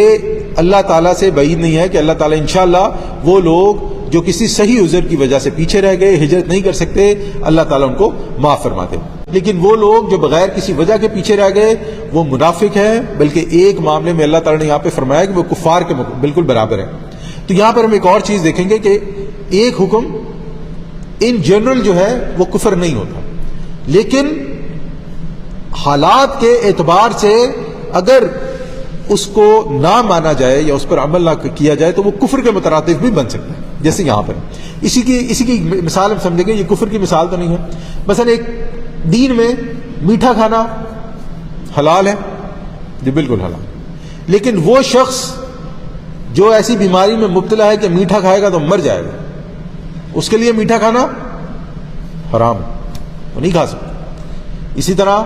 اللہ تعالیٰ سے بعید نہیں ہے کہ اللہ تعالیٰ انشاءاللہ وہ لوگ جو کسی صحیح عذر کی وجہ سے پیچھے رہ گئے، ہجرت نہیں کر سکتے، اللہ تعالیٰ ان کو معاف فرماتے. لیکن وہ لوگ جو بغیر کسی وجہ کے پیچھے رہ گئے وہ منافق ہیں، بلکہ ایک معاملے میں اللہ تعالیٰ نے یہاں پہ فرمایا کہ وہ کفار کے بالکل برابر ہیں. تو یہاں پر ہم ایک اور چیز دیکھیں گے کہ ایک حکم ان جنرل جو ہے وہ کفر نہیں ہوتا، لیکن حالات کے اعتبار سے اگر اس کو نہ مانا جائے یا اس پر عمل نہ کیا جائے تو وہ کفر کے مترادف بھی بن سکتا ہے. جیسے یہاں پر اسی کی مثال ہم سمجھیں گے، یہ کفر کی مثال تو نہیں ہے. مثلا ایک دین میں میٹھا کھانا حلال ہے، جی بالکل حلال، لیکن وہ شخص جو ایسی بیماری میں مبتلا ہے کہ میٹھا کھائے گا تو مر جائے گا، اس کے لیے میٹھا کھانا حرام ہے، وہ نہیں کھا سکتا. اسی طرح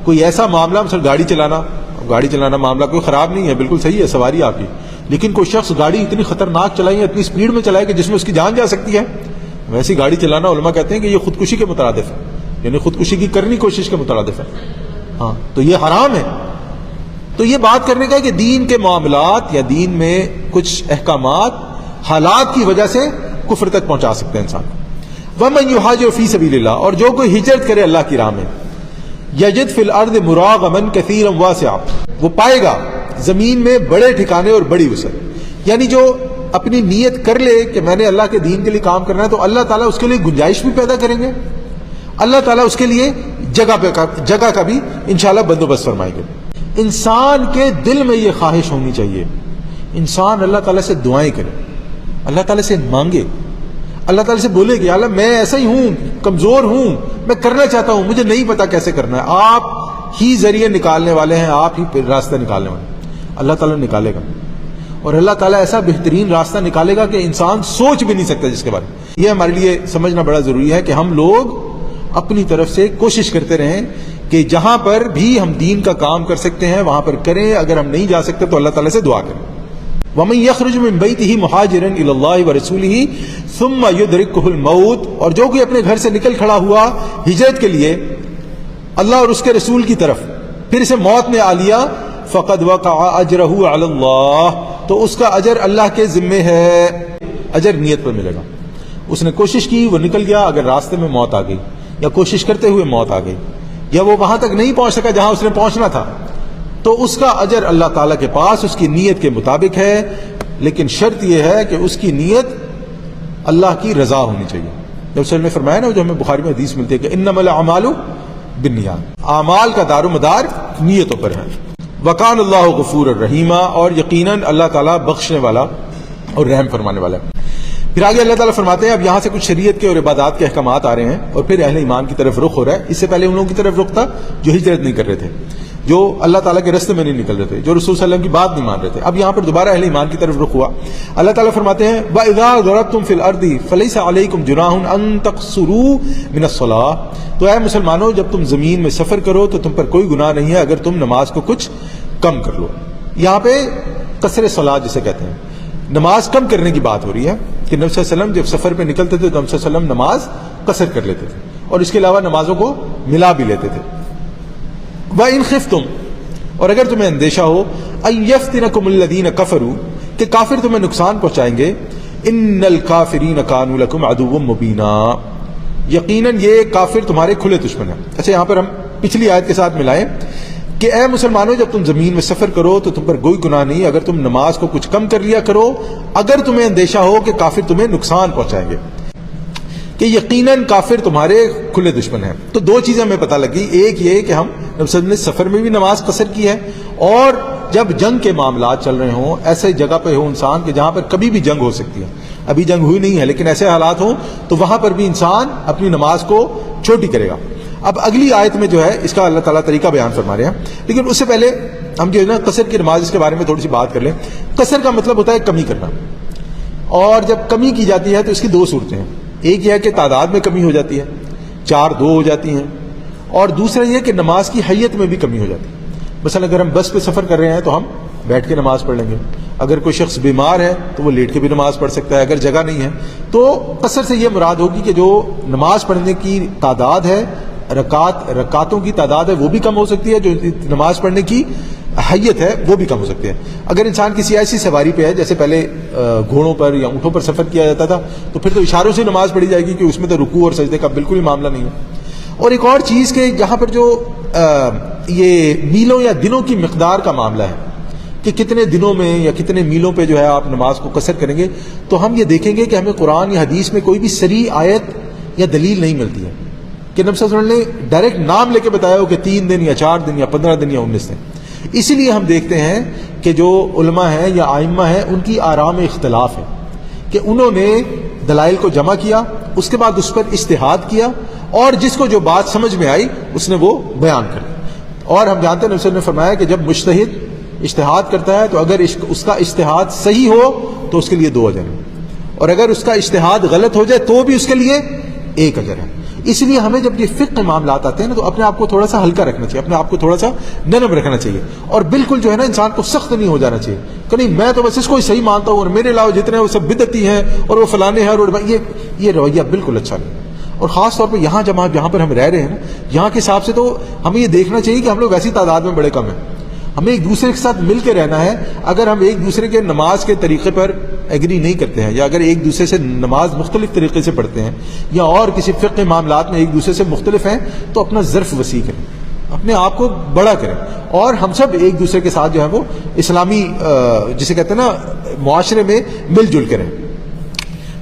کوئی ایسا معاملہ، مثلا گاڑی چلانا معاملہ کوئی خراب نہیں ہے، بالکل صحیح ہے، سواری آپ کی، لیکن کوئی شخص گاڑی اتنی خطرناک چلائے، اتنی سپیڈ میں چلائے کہ جس میں اس کی جان جا سکتی ہے، ویسی گاڑی چلانا علماء کہتے ہیں کہ یہ خودکشی کے مترادف ہے، یعنی خودکشی کی کرنی کوشش کے مترادف ہے. ہاں تو یہ حرام ہے. تو یہ بات کرنے کا ہے کہ دین کے معاملات یا دین میں کچھ احکامات حالات کی وجہ سے کفر تک پہنچا سکتے ہیں انسان کو. وَمَن يُهَاجِرْ فِي سَبِيلِ اللَّهِ، اور جو کوئی ہجرت کرے اللہ کی راہ میں، یجد فی الارض مراغما کثیرا واسعا، وہ پائے گا زمین میں بڑے ٹھکانے اور بڑی وسعت. یعنی جو اپنی نیت کر لے کہ میں نے اللہ کے دین کے لیے کام کرنا ہے تو اللہ تعالیٰ اس کے لیے گنجائش بھی پیدا کریں گے، اللہ تعالیٰ اس کے لیے جگہ کا بھی انشاءاللہ بندوبست فرمائیں گے. انسان کے دل میں یہ خواہش ہونی چاہیے، انسان اللہ تعالیٰ سے دعائیں کرے، اللہ تعالیٰ سے مانگے، اللہ تعالیٰ سے بولے کہ اللہ میں ایسا ہی ہوں، کمزور ہوں، میں کرنا چاہتا ہوں، مجھے نہیں پتا کیسے کرنا ہے، آپ ہی ذریعے نکالنے والے ہیں، آپ ہی راستہ نکالنے والے ہیں. اللہ تعالیٰ نکالے گا، اور اللہ تعالیٰ ایسا بہترین راستہ نکالے گا کہ انسان سوچ بھی نہیں سکتا جس کے بارے میں. یہ ہمارے لیے سمجھنا بڑا ضروری ہے کہ ہم لوگ اپنی طرف سے کوشش کرتے رہیں کہ جہاں پر بھی ہم دین کا کام کر سکتے ہیں وہاں پر کریں، اگر ہم نہیں جا سکتے تو اللہ تعالیٰ سے دعا کریں. وَمَن يَخْرُجْ مِن بَيْتِهِ مُهَاجِرًا إِلَى اللَّهِ وَرَسُولِهِ ثُمَّ يُدْرِكْهُ الْمَوْتُ، اور جو کوئی اپنے گھر سے نکل کھڑا ہوا ہجرت کے لیے اللہ اور اس کے رسول کی طرف، پھر اسے موت نے آ لیا، فَقَدْ وَقَعَ أَجْرَهُ عَلَى اللَّهِ، تو اس کا اجر اللہ کے ذمے ہے، اجر نیت پر ملے گا. اس نے کوشش کی، وہ نکل گیا، اگر راستے میں موت آ گئی یا کوشش کرتے ہوئے موت آ گئی یا وہ وہاں تک نہیں پہنچ سکا جہاں اس نے پہنچنا تھا، تو اس کا اجر اللہ تعالیٰ کے پاس اس کی نیت کے مطابق ہے. لیکن شرط یہ ہے کہ اس کی نیت اللہ کی رضا ہونی چاہیے. جب صلی اللہ نے فرمایا نا، جو ہمیں بخاری میں حدیث ملتی ہے کہ انما الاعمال بالنیات، اعمال کا دار و مدار نیتوں پر ہے. وکان اللہ غفور الرحیم، اور یقیناً اللہ تعالیٰ بخشنے والا اور رحم فرمانے والا ہے. پھر آگے اللہ تعالیٰ فرماتے ہیں اب یہاں سے کچھ شریعت کے اور عبادات کے احکامات آ رہے ہیں، اور پھر اہل ایمان کی طرف رخ ہو رہا ہے. اس سے پہلے ان لوگوں کی طرف رخ تھا جو ہجرت نہیں کر رہے تھے، جو اللہ تعالیٰ کے راستے میں نہیں نکل رہے تھے، جو رسول صلی اللہ علیہ وسلم کی بات نہیں مان رہے تھے. اب یہاں پر دوبارہ اہل ایمان کی طرف رخ ہوا. اللہ تعالیٰ فرماتے ہیں وَإِذَا ضَرَبْتُمْ فِي الْأَرْضِ فَلَيْسَ عَلَيْكُمْ جُنَاحٌ أَن تَقْصُرُوا مِنَ الصَّلَاةِ، تو اے مسلمانوں جب تم زمین میں سفر کرو تو تم پر کوئی گناہ نہیں ہے اگر تم نماز کو کچھ کم کر لو. یہاں پہ قصر صلاۃ جسے کہتے ہیں، نماز کم کرنے کی بات ہو رہی ہے کہ نبی صلی اللہ علیہ وسلم جب سفر پہ نکلتے تھے تو نبی صلی اللہ علیہ وسلم نماز قصر کر لیتے تھے، اور اس کے علاوہ نمازوں کو ملا بھی لیتے تھے. وَإِنْ خِفْتُمْ، اور اگر تمہیں اندیشہ ہو أَن يَفْتِنَكُمُ الَّذِينَ كَفَرُوا، کہ کافر تمہیں نقصان پہنچائیں گے، إِنَّ الْكَافِرِينَ كَانُوا لَكُمْ عَدُوًّا مُبِينًا، یقیناً یہ کافر تمہارے کھلے دشمن ہیں. اچھا یہاں پر ہم پچھلی آیت کے ساتھ ملائیں کہ اے مسلمانوں جب تم زمین میں سفر کرو تو تم پر کوئی گناہ نہیں اگر تم نماز کو کچھ کم کر لیا کرو، اگر تمہیں اندیشہ ہو کہ کافر تمہیں نقصان پہنچائیں گے، کہ یقیناً کافر تمہارے کھلے دشمن ہیں. تو دو چیزیں ہمیں پتہ لگی، ایک یہ کہ ہم نبی صلی اللہ علیہ وسلم نے سفر میں بھی نماز قصر کی ہے، اور جب جنگ کے معاملات چل رہے ہوں، ایسے جگہ پہ ہو انسان کہ جہاں پر کبھی بھی جنگ ہو سکتی ہے، ابھی جنگ ہوئی نہیں ہے لیکن ایسے حالات ہوں تو وہاں پر بھی انسان اپنی نماز کو چھوٹی کرے گا. اب اگلی آیت میں جو ہے اس کا اللہ تعالیٰ طریقہ بیان فرما رہے ہیں، لیکن اس سے پہلے ہم جو ہے نا قصر کی نماز اس کے بارے میں تھوڑی سی بات کر لیں. قصر کا مطلب ہوتا ہے کمی کرنا، اور جب کمی کی جاتی ہے تو اس کی دو صورتیں ہیں. ایک یہ ہے کہ تعداد میں کمی ہو جاتی ہے، 4 2 ہو جاتی ہیں، اور دوسرا یہ کہ نماز کی حیت میں بھی کمی ہو جاتی ہے. مثلا اگر ہم بس پہ سفر کر رہے ہیں تو ہم بیٹھ کے نماز پڑھ لیں گے، اگر کوئی شخص بیمار ہے تو وہ لیٹ کے بھی نماز پڑھ سکتا ہے، اگر جگہ نہیں ہے. تو قصر سے یہ مراد ہوگی کہ جو نماز پڑھنے کی تعداد ہے، رکعتوں کی تعداد ہے، وہ بھی کم ہو سکتی ہے، جو نماز پڑھنے کی حیت ہے وہ بھی کم ہو سکتی ہے. اگر انسان کسی ایسی سواری پہ ہے جیسے پہلے گھوڑوں پر یا اونٹوں پر سفر کیا جاتا تھا تو پھر تو اشاروں سے نماز پڑھی جائے گی کہ اس میں تو رکوع اور سجدے کا بالکل ہی معاملہ نہیں ہے. اور ایک اور چیز کہ جہاں پر جو یہ میلوں یا دنوں کی مقدار کا معاملہ ہے کہ کتنے دنوں میں یا کتنے میلوں پہ جو ہے آپ نماز کو قصر کریں گے، تو ہم یہ دیکھیں گے کہ ہمیں قرآن یا حدیث میں کوئی بھی صریح آیت یا دلیل نہیں ملتی ہے کہ نبی صلی اللہ علیہ وسلم نے ڈائریکٹ نام لے کے بتایا ہو کہ 3 دن یا 4 دن یا 15 دن یا 19 دن. اسی لیے ہم دیکھتے ہیں کہ جو علماء ہیں یا ائمہ ہیں ان کی آراء میں اختلاف ہے کہ انہوں نے دلائل کو جمع کیا، اس کے بعد اس پر اجتہاد کیا، اور جس کو جو بات سمجھ میں آئی اس نے وہ بیان کر دی. اور ہم جانتے ہیں نبی صلی اللہ علیہ وسلم نے فرمایا کہ جب مجتہد اجتہاد کرتا ہے تو اگر اس کا اجتہاد صحیح ہو تو اس کے لیے 2 اجر ہیں، اور اگر اس کا اجتہاد غلط ہو جائے تو بھی اس کے لیے 1 اجر ہے. اس لیے ہمیں جب یہ فقہ معاملات آتے ہیں نا تو اپنے آپ کو تھوڑا سا ہلکا رکھنا چاہیے، اپنے آپ کو تھوڑا سا نرم رکھنا چاہیے، اور بالکل جو ہے نا انسان کو سخت نہیں ہو جانا چاہیے کہ نہیں میں تو بس اس کو ہی صحیح مانتا ہوں اور میرے علاوہ جتنے ہیں وہ سب بدعتی ہیں اور وہ فلانے ہیں، اور یہ رویہ بالکل اچھا نہیں. اور خاص طور پہ جہاں پر ہم رہ رہے ہیں نا، یہاں کے حساب سے تو ہمیں یہ دیکھنا چاہیے کہ ہم لوگ ایسی تعداد میں بڑے کم ہیں. ہمیں ایک دوسرے کے ساتھ مل کے رہنا ہے. اگر ہم ایک دوسرے کے نماز کے طریقے پر ایگری نہیں کرتے ہیں، یا اگر ایک دوسرے سے نماز مختلف طریقے سے پڑھتے ہیں، یا اور کسی فقہ معاملات میں ایک دوسرے سے مختلف ہیں، تو اپنا ظرف وسیع کریں، اپنے آپ کو بڑا کریں، اور ہم سب ایک دوسرے کے ساتھ جو ہے وہ اسلامی جسے کہتے ہیں نا معاشرے میں مل جل کریں.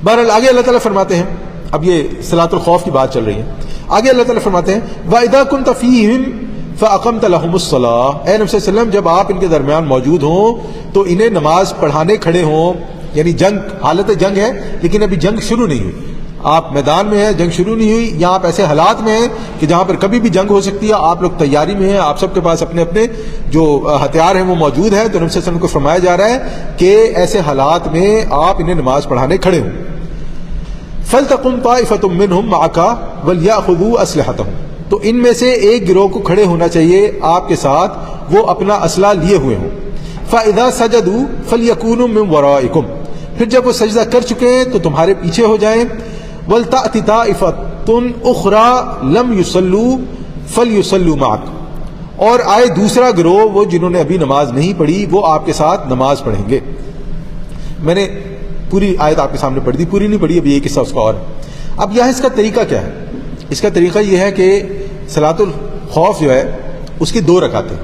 بہرحال آگے اللہ تعالیٰ فرماتے ہیں، اب یہ صلاۃ الخوف کی بات چل رہی ہے، آگے اللہ تعالیٰ فرماتے ہیں وَإِذَا كُنْتَ فِيهِمْ فَأَقَمْتَ لَهُمُ الصَّلَاةَ، اے نبی صلی اللہ علیہ وسلم جب آپ ان کے درمیان موجود ہوں تو انہیں نماز پڑھانے کھڑے ہوں، یعنی جنگ، حالت جنگ ہے لیکن ابھی جنگ شروع نہیں ہوئی، آپ میدان میں ہیں، جنگ شروع نہیں ہوئی، یا آپ ایسے حالات میں ہیں کہ جہاں پر کبھی بھی جنگ ہو سکتی ہے، آپ لوگ تیاری میں ہیں، آپ سب کے پاس اپنے اپنے جو ہتھیار ہیں وہ موجود ہیں، تو نبی صلی اللہ علیہ وسلم کو فرمایا جا رہا ہے کہ ایسے حالات میں آپ انہیں نماز پڑھانے کھڑے ہوں. فَلْتَقُمْ طَائِفَةٌ مِّنْهُمْ مَعَكَ وَلْيَأْخُذُوا أَسْلِحَتَهُمْ، تو ان میں سے ایک گروہ کو کھڑے ہونا چاہیے آپ کے ساتھ، وہ اپنا اسلحہ لیے ہوئے ہوں. فَإِذَا سَجَدُوا فَلْيَكُونُوا مِنْ وَرَائِكُمْ، پھر جب وہ سجدہ کر چکے ہیں تو تمہارے پیچھے ہو جائیں. وَلْتَأْتِ طَائِفَةٌ أُخْرَىٰ لَمْ يُصَلُّوا فَلْيُصَلُّوا مَعَكَ، اور آئے دوسرا گروہ، وہ جنہوں نے ابھی نماز نہیں پڑھی، وہ آپ کے ساتھ نماز پڑھیں گے. میں نے پوری آیت آپ کے سامنے پڑھ دی، پوری نہیں پڑھی، ابھی ایک حصہ اس کا اور ہے. اب یہاں اس کا طریقہ کیا ہے؟ اس کا طریقہ یہ ہے کہ صلاۃ الخوف جو ہے اس کی 2 رکعتیں،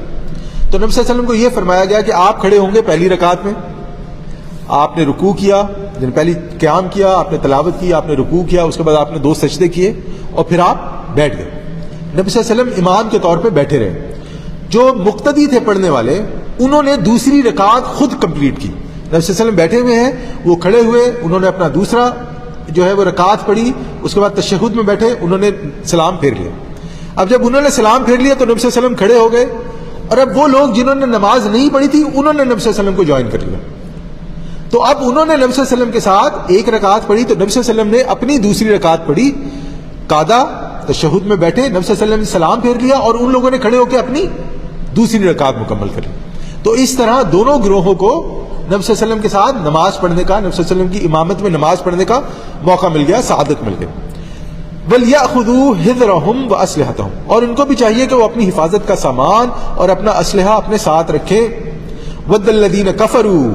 تو نبی صلی اللہ علیہ وسلم کو یہ فرمایا گیا کہ آپ کھڑے ہوں گے پہلی رکعت میں، آپ نے رکوع کیا، یعنی پہلی قیام کیا، آپ نے تلاوت کی، آپ نے رکوع کیا، اس کے بعد آپ نے 2 سجدے کیے اور پھر آپ بیٹھ گئے. نبی صلی اللہ علیہ وسلم امام کے طور پہ بیٹھے رہے. جو مقتدی تھے پڑھنے والے، انہوں نے دوسری رکعت خود کمپلیٹ کی. نبی صلی اللہ علیہ وسلم بیٹھے ہوئے ہیں، وہ کھڑے ہوئے، انہوں نے اپنا دوسرا جو ہے وہ رکعت پڑھی، اس کے بعد تشہد میں بیٹھے، انہوں نے سلام پھیر لیا. اب جب انہوں نے سلام پھیر لیا تو نبی صلی اللہ علیہ وسلم کھڑے ہو گئے، اور اب وہ لوگ جنہوں نے نماز نہیں پڑھی تھی انہوں نے نبی صلی اللہ علیہ وسلم کو جوائن کر لیا. تو اب انہوں نے نبی صلی اللہ علیہ وسلم کے ساتھ ایک رکعت پڑھی، تو نبی صلی اللہ علیہ وسلم نے اپنی دوسری رکعت پڑھی، قعدہ تشہد میں بیٹھے، نبی صلی اللہ علیہ وسلم نے سلام پھیر لیا اور ان لوگوں نے کھڑے ہو کے اپنی دوسری رکعت مکمل کر لی. تو اس طرح دونوں گروہوں کو نبی صلی اللہ علیہ وسلم کے ساتھ نماز پڑھنے کا، نبی صلی اللہ علیہ وسلم کی امامت میں نماز پڑھنے کا موقع مل گیا، سعادت مل گئی. وَلْيَأْخُذُوا حِذْرَهُمْ وَأَسْلِحَتَهُمْ، اور ان کو بھی چاہیے کہ وہ اپنی حفاظت کا سامان اور اپنا اسلحہ اپنے ساتھ رکھیں. وَدَّ الَّذِينَ كَفَرُوا،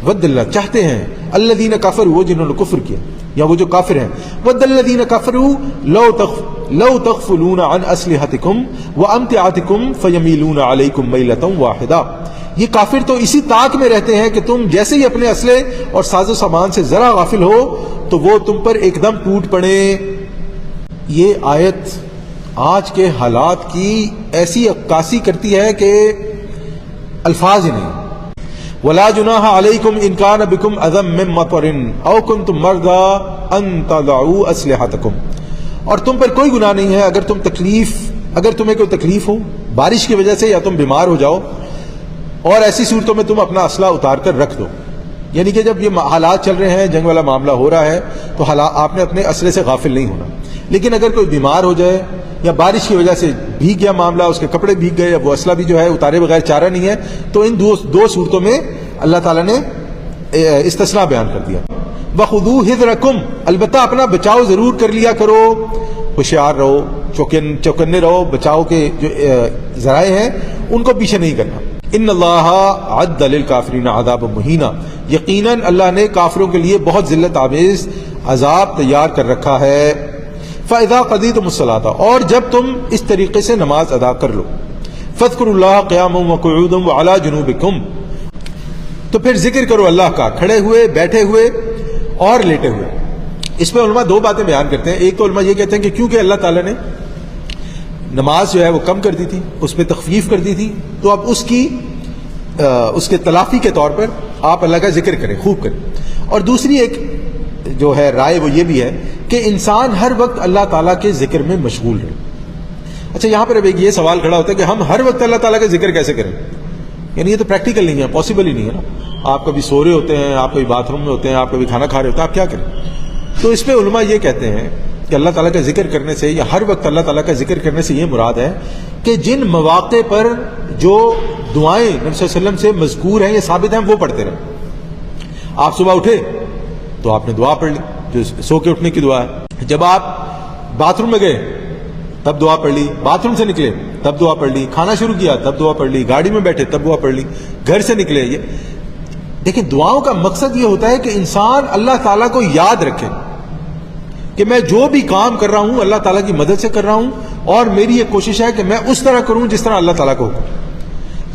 وَدَّ اللہ چاہتے ہیں، الَّذِينَ كَفَرُوا وہ جنہوں نے کفر کیا یا وہ جو کافر ہیں. وَدَّ الَّذِينَ كَفَرُوا لَوْ تَغْفُلُونَ عَنْ أَسْلِحَتِكُمْ وَأَمْتِعَتِكُمْ فَيَمِيلُونَ عَلَيْكُمْ مَيْلَةً وَاحِدَةً، یہ کافر تو اسی طاق میں رہتے ہیں کہ تم جیسے ہی اپنے اسلحے اور ساز و سامان سے ذرا غافل ہو تو وہ تم پر ایک دم ٹوٹ پڑیں. یہ آیت آج کے حالات کی ایسی عکاسی کرتی ہے کہ الفاظ ہی نہیں. وَلَا جُنَاحَ عَلَيْكُمْ إِنْ كَانَ بِكُمْ أَذًى مِّن مَّطَرٍ أَوْ كُنتُم مَّرْضَىٰ أَن تَضَعُوا أَسْلِحَتَكُمْ، اور تم پر کوئی گناہ نہیں ہے اگر تمہیں کوئی تکلیف ہو بارش کی وجہ سے یا تم بیمار ہو جاؤ، اور ایسی صورتوں میں تم اپنا اسلحہ اتار کر رکھ دو. یعنی کہ جب یہ حالات چل رہے ہیں، جنگ والا معاملہ ہو رہا ہے، تو آپ نے اپنے اسلحے سے غافل نہیں ہونا. لیکن اگر کوئی بیمار ہو جائے یا بارش کی وجہ سے بھیگ گیا معاملہ، اس کے کپڑے بھیگ گئے، یا وہ اسلحہ بھی جو ہے اتارے بغیر چارہ نہیں ہے، تو ان دو صورتوں میں اللہ تعالیٰ نے استثناء بیان کر دیا. وَخُذُوا حِذْرَكُمْ، البتہ اپنا بچاؤ ضرور کر لیا کرو، ہوشیار رہو، چوکنے رہو، بچاؤ کے جو ذرائع ہیں ان کو پیچھے نہیں کرنا. ان اللہ عد للکافرین عذابا مہینا، یقیناً اللہ نے کافروں کے لیے بہت ذلت آمیز عذاب تیار کر رکھا ہے. فَإِذَا قَضَيْتُمُ الصَّلَاةَ، اور جب تم اس طریقے سے نماز ادا کر لو، فَاذْكُرُوا اللَّهَ قِيَامًا وَقُعُودًا وَعَلَىٰ جُنُوبِكُمْ، تو پھر ذکر کرو اللہ کا کھڑے ہوئے، بیٹھے ہوئے اور لیٹے ہوئے. اس میں علماء 2 باتیں بیان کرتے ہیں. ایک تو علماء یہ کہتے ہیں کہ کیونکہ اللہ تعالیٰ نے نماز جو ہے وہ کم کر دی تھی، اس میں تخفیف کر دی تھی، تو اب اس کے تلافی کے طور پر آپ اللہ کا ذکر کریں، خوب کریں. اور دوسری ایک جو ہے رائے وہ یہ بھی ہے کہ انسان ہر وقت اللہ تعالیٰ کے ذکر میں مشغول رہے. اچھا، یہاں پر اب ایک یہ سوال کھڑا ہوتا ہے کہ ہم ہر وقت اللہ تعالیٰ کا ذکر کیسے کریں؟ یعنی یہ تو پریکٹیکل نہیں ہے، پاسبل ہی نہیں ہے نا. آپ کبھی سو رہے ہوتے ہیں، آپ کبھی باتھ روم میں ہوتے ہیں، آپ کبھی کھانا کھا رہے ہوتے ہیں، آپ کیا کریں؟ تو اس پہ علماء یہ کہتے ہیں کہ اللہ تعالیٰ کا ذکر کرنے سے یا ہر وقت اللہ تعالیٰ کا ذکر کرنے سے یہ مراد ہے کہ جن مواقع پر جو دعائیں نبی صلی اللہ علیہ وسلم سے مذکور ہیں، یہ ثابت ہیں، وہ پڑھتے رہیں. آپ صبح اٹھے تو آپ نے دعا پڑھ لی جو سو کے اٹھنے کی دعا ہے. جب آپ باتھ روم میں گئے تب دعا پڑھ لی، باتھ روم سے نکلے تب دعا پڑھ لی، کھانا شروع کیا تب دعا پڑھ لی، گاڑی میں بیٹھے تب دعا پڑھ لی، گھر سے نکلے. دیکھیں، دعاؤں کا مقصد یہ ہوتا ہے کہ انسان اللہ تعالیٰ کو یاد رکھے کہ میں جو بھی کام کر رہا ہوں اللہ تعالیٰ کی مدد سے کر رہا ہوں، اور میری یہ کوشش ہے کہ میں اس طرح کروں جس طرح اللہ تعالیٰ کو حکم.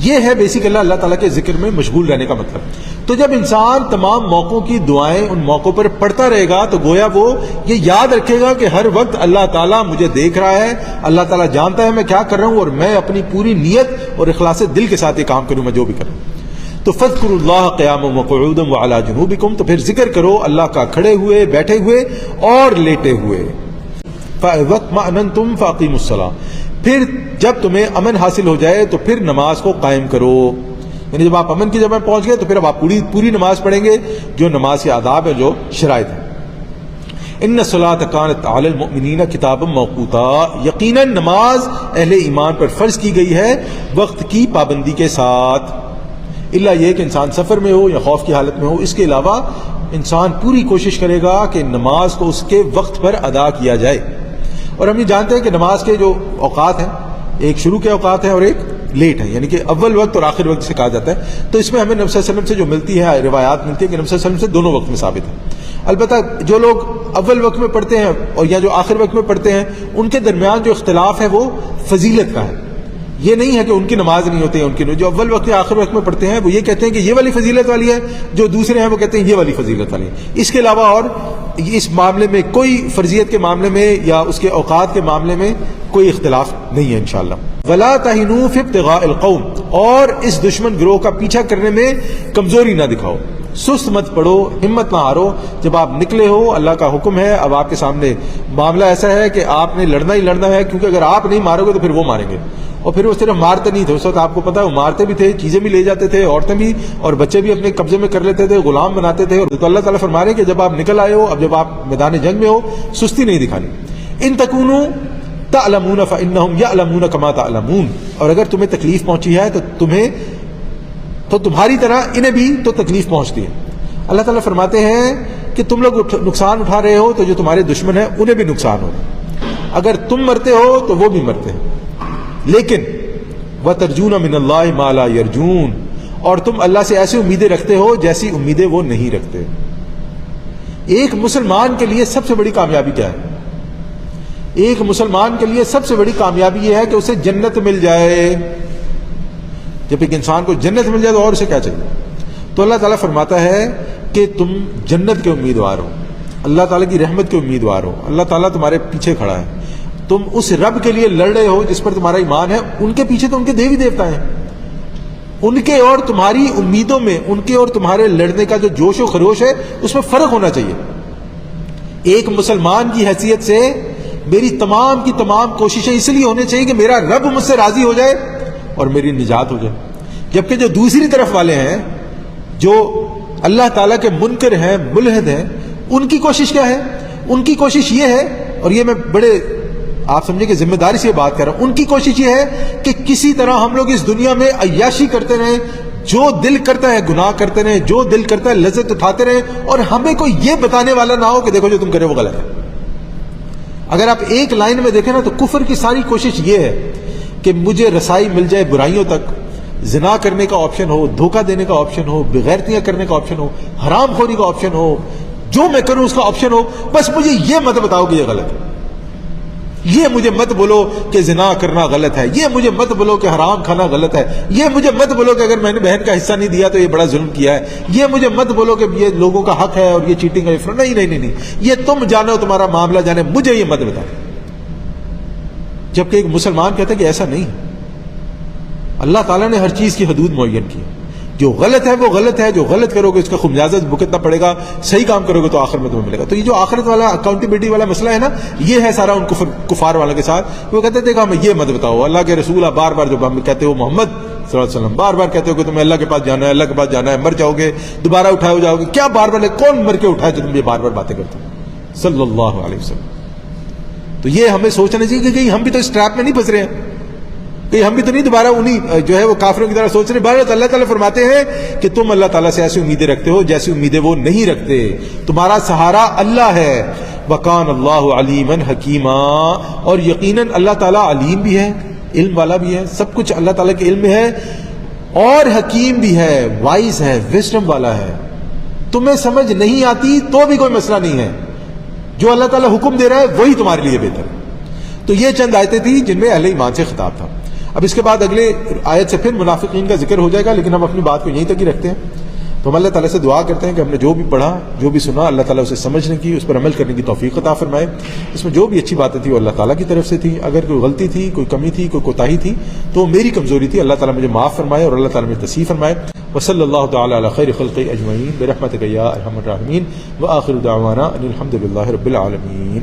یہ ہے بیسک اللہ تعالیٰ کے ذکر میں مشغول رہنے کا مطلب. تو جب انسان تمام موقعوں کی دعائیں ان موقعوں پر پڑھتا رہے گا تو گویا وہ یہ یاد رکھے گا کہ ہر وقت اللہ تعالیٰ مجھے دیکھ رہا ہے، اللہ تعالیٰ جانتا ہے میں کیا کر رہا ہوں، اور میں اپنی پوری نیت اور اخلاص دل کے ساتھ یہ کام کروں، میں جو بھی کروں. تو فَاذْكُرُوا اللَّهَ قِيَامًا وَقُعُودًا وَعَلَىٰ جُنُوبِكُمْ، تو پھر ذکر کرو اللہ کا کھڑے ہوئے، بیٹھے ہوئے اور لیٹے ہوئے. فَإِذَا اطْمَأْنَنْتُمْ فَأَقِيمُوا الصَّلَاةَ، پھر جب تمہیں امن حاصل ہو جائے تو پھر نماز کو قائم کرو. یعنی جب آپ امن کی جگہ پہنچ گئے تو پھر اب آپ پوری نماز پڑھیں گے جو نماز کے آداب ہیں، جو شرائط ہیں. ان الصلاۃ کانت علی المؤمنین کتابا موقوتا، یقیناً نماز اہل ایمان پر فرض کی گئی ہے وقت کی پابندی کے ساتھ. اللہ یہ کہ انسان سفر میں ہو یا خوف کی حالت میں ہو، اس کے علاوہ انسان پوری کوشش کرے گا کہ نماز کو اس کے وقت پر ادا کیا جائے. اور ہم یہ جانتے ہیں کہ نماز کے جو اوقات ہیں، ایک شروع کے اوقات ہیں اور ایک لیٹ ہیں، یعنی کہ اول وقت اور آخر وقت سے کہا جاتا ہے. تو اس میں ہمیں نبی صلی اللہ علیہ وسلم سے جو ملتی ہے روایات ملتی ہے کہ نبی صلی اللہ علیہ وسلم سے دونوں وقت میں ثابت ہے. البتہ جو لوگ اول وقت میں پڑھتے ہیں اور یا جو آخر وقت میں پڑھتے ہیں، ان کے درمیان جو اختلاف ہے وہ فضیلت کا ہے. یہ نہیں ہے کہ ان کی نماز نہیں ہوتی ہے، ان کی جو اول وقت آخر وقت میں پڑھتے ہیں وہ یہ کہتے ہیں کہ یہ والی فضیلت والی ہے، جو دوسرے ہیں وہ کہتے ہیں یہ والی فضیلت والی ہے۔ اس کے علاوہ اور اس معاملے میں کوئی فرضیت کے معاملے میں یا اس کے اوقات کے معاملے میں کوئی اختلاف نہیں ہے انشاءاللہ۔ وَلَا تَهِنُوا فِي ابْتِغَاءِ الْقَوْمِ، اور اس دشمن گروہ کا پیچھا کرنے میں کمزوری نہ دکھاؤ، سست مت پڑو، ہمت نہ ہارو۔ جب آپ نکلے ہو، اللہ کا حکم ہے، اب آپ کے سامنے معاملہ ایسا ہے کہ آپ نے لڑنا ہی لڑنا ہے، کیونکہ اگر آپ نہیں مارو گے تو پھر وہ ماریں گے، اور پھر وہ صرف مارتے نہیں تھے، اس وقت آپ کو پتا ہے وہ مارتے بھی تھے، چیزیں بھی لے جاتے تھے، عورتیں بھی اور بچے بھی اپنے قبضے میں کر لیتے تھے، غلام بناتے تھے۔ اور تو اللہ تعالیٰ فرما رہے ہیں کہ جب آپ نکل آئے ہو، اب جب آپ میدان جنگ میں ہو، سستی نہیں دکھانی۔ ان تکونوا تعلمون فانہم یعلمون کما تعلمون، اور اگر تمہیں تکلیف پہنچی ہے تو تمہاری طرح انہیں بھی تو تکلیف پہنچتی ہے۔ اللہ تعالیٰ فرماتے ہیں کہ تم لوگ نقصان اٹھا رہے ہو تو جو تمہارے دشمن ہیں انہیں بھی نقصان ہو، اگر تم مرتے ہو تو وہ بھی مرتے ہیں، لیکن وَتَرْجُونَ مِنَ اللَّهِ مَا لَا يَرْجُونَ، اور تم اللہ سے ایسی امیدیں رکھتے ہو جیسی امیدیں وہ نہیں رکھتے۔ ایک مسلمان کے لیے سب سے بڑی کامیابی کیا ہے؟ ایک مسلمان کے لیے سب سے بڑی کامیابی یہ ہے کہ اسے جنت مل جائے۔ جب ایک انسان کو جنت مل جائے تو اور اسے کیا چاہیے؟ تو اللہ تعالیٰ فرماتا ہے کہ تم جنت کے امیدوار ہو، اللہ تعالیٰ کی رحمت کے امیدوار ہو، اللہ تعالیٰ تمہارے پیچھے کھڑا ہے، تم اس رب کے لیے لڑ رہے ہو جس پر تمہارا ایمان ہے۔ ان کے پیچھے تو ان کے دیوی دیوتا ہیں، ان کے اور تمہاری امیدوں میں، ان کے اور تمہارے لڑنے کا جو جوش و خروش ہے اس میں فرق ہونا چاہیے۔ ایک مسلمان کی حیثیت سے میری تمام کی تمام کوششیں اس لیے ہونی چاہیے کہ میرا رب مجھ سے راضی ہو جائے اور میری نجات ہو جائے، جبکہ جو دوسری طرف والے ہیں، جو اللہ تعالیٰ کے منکر ہیں، ملحد ہیں، ان کی کوشش کیا ہے؟ ان کی کوشش یہ ہے، اور یہ میں بڑے آپ سمجھے کہ ذمہ داری سے بات کر رہا ہوں، ان کی کوشش یہ ہے کہ کسی طرح ہم لوگ اس دنیا میں عیاشی کرتے رہیں، جو دل کرتا ہے گناہ کرتے رہیں، جو دل کرتا ہے لذت اٹھاتے رہیں، اور ہمیں کوئی یہ بتانے والا نہ ہو کہ دیکھو جو تم کرے وہ غلط ہے۔ اگر آپ ایک لائن میں دیکھیں نا تو کفر کی ساری کوشش یہ ہے کہ مجھے رسائی مل جائے برائیوں تک، زنا کرنے کا آپشن ہو، دھوکہ دینے کا آپشن ہو، بغیرتیاں کرنے کا آپشن ہو، حرام خوری کا آپشن ہو، جو میں کروں اس کا آپشن ہو، بس مجھے یہ مت بتاؤ کہ یہ غلط ہے، یہ مجھے مت بولو کہ زنا کرنا غلط ہے، یہ مجھے مت بولو کہ حرام کھانا غلط ہے، یہ مجھے مت بولو کہ اگر میں نے بہن کا حصہ نہیں دیا تو یہ بڑا ظلم کیا ہے، یہ مجھے مت بولو کہ یہ لوگوں کا حق ہے اور یہ چیٹنگ ہے۔ نہیں، یہ تم جانو، تمہارا معاملہ جانے، مجھے یہ مت بتاؤ۔ جبکہ ایک مسلمان کہتا ہے کہ ایسا نہیں، اللہ تعالیٰ نے ہر چیز کی حدود معین کی، جو غلط ہے وہ غلط ہے، جو غلط کرو گے اس کا خمیازہ بھگتنا پڑے گا، صحیح کام کرو گے تو آخر میں تمہیں ملے گا۔ تو یہ جو آخرت والا اکاؤنٹیبلٹی والا مسئلہ ہے نا، یہ ہے سارا ان کفار والوں کے ساتھ۔ وہ کہتے تھے کہ ہمیں یہ مت بتاؤ، اللہ کے رسول بار بار جب ہم کہتے ہو محمد صلی اللہ علیہ وسلم بار بار کہتے ہو کہ تمہیں اللہ کے پاس جانا ہے، اللہ کے پاس جانا ہے، مر جاؤ گے دوبارہ اٹھائے ہو جاؤ گے، کیا بار بار کون مر کے اٹھائے جو تم یہ بار بار باتیں کرتے ہو صلی اللہ علیہ وسلم۔ تو یہ ہمیں سوچنا چاہیے کہ کہیں ہم بھی تو اس ٹریپ میں نہیں پھنس رہے ہیں، کہ ہم بھی تو نہیں دوبارہ انہی جو ہے وہ کافروں کی طرح سوچ رہے۔ بہرحال اللہ تعالیٰ فرماتے ہیں کہ تم اللہ تعالیٰ سے ایسی امیدیں رکھتے ہو جیسی امیدیں وہ نہیں رکھتے، تمہارا سہارا اللہ ہے۔ وَكَانَ اللَّهُ عَلِيمًا حَكِيمًا، اور یقیناً اللہ تعالیٰ علیم بھی ہے، علم والا بھی ہے، سب کچھ اللہ تعالیٰ کے علم میں ہے، اور حکیم بھی ہے، وائز ہے، وزڈم والا ہے۔ تمہیں سمجھ نہیں آتی تو بھی کوئی مسئلہ نہیں ہے، جو اللہ تعالیٰ حکم دے رہا ہے وہی تمہارے لیے بہتر ہے۔ تو یہ چند آیتیں تھیں جن میں اہل ایمان سے خطاب تھا۔ اب اس کے بعد اگلے آیت سے پھر منافقین کا ذکر ہو جائے گا، لیکن ہم اپنی بات کو یہیں تک ہی رکھتے ہیں۔ تو ہم اللہ تعالیٰ سے دعا کرتے ہیں کہ ہم نے جو بھی پڑھا، جو بھی سنا، اللہ تعالیٰ اسے سمجھنے کی، اس پر عمل کرنے کی توفیق عطا فرمائے۔ اس میں جو بھی اچھی باتیں تھیں وہ اللہ تعالیٰ کی طرف سے تھی، اگر کوئی غلطی تھی، کوئی کمی تھی، کوئی کوتاہی تھی تو میری کمزوری تھی، اللہ تعالیٰ مجھے معاف فرمائے اور اللہ تعالیٰ مجھے تصحیح فرمائے۔ وصلی اللہ تعالیٰ علی خیر خلقہ اجمعین برحمتک یا ارحم الراحمین، وآخر دعوانا ان الحمد للہ رب العالمین۔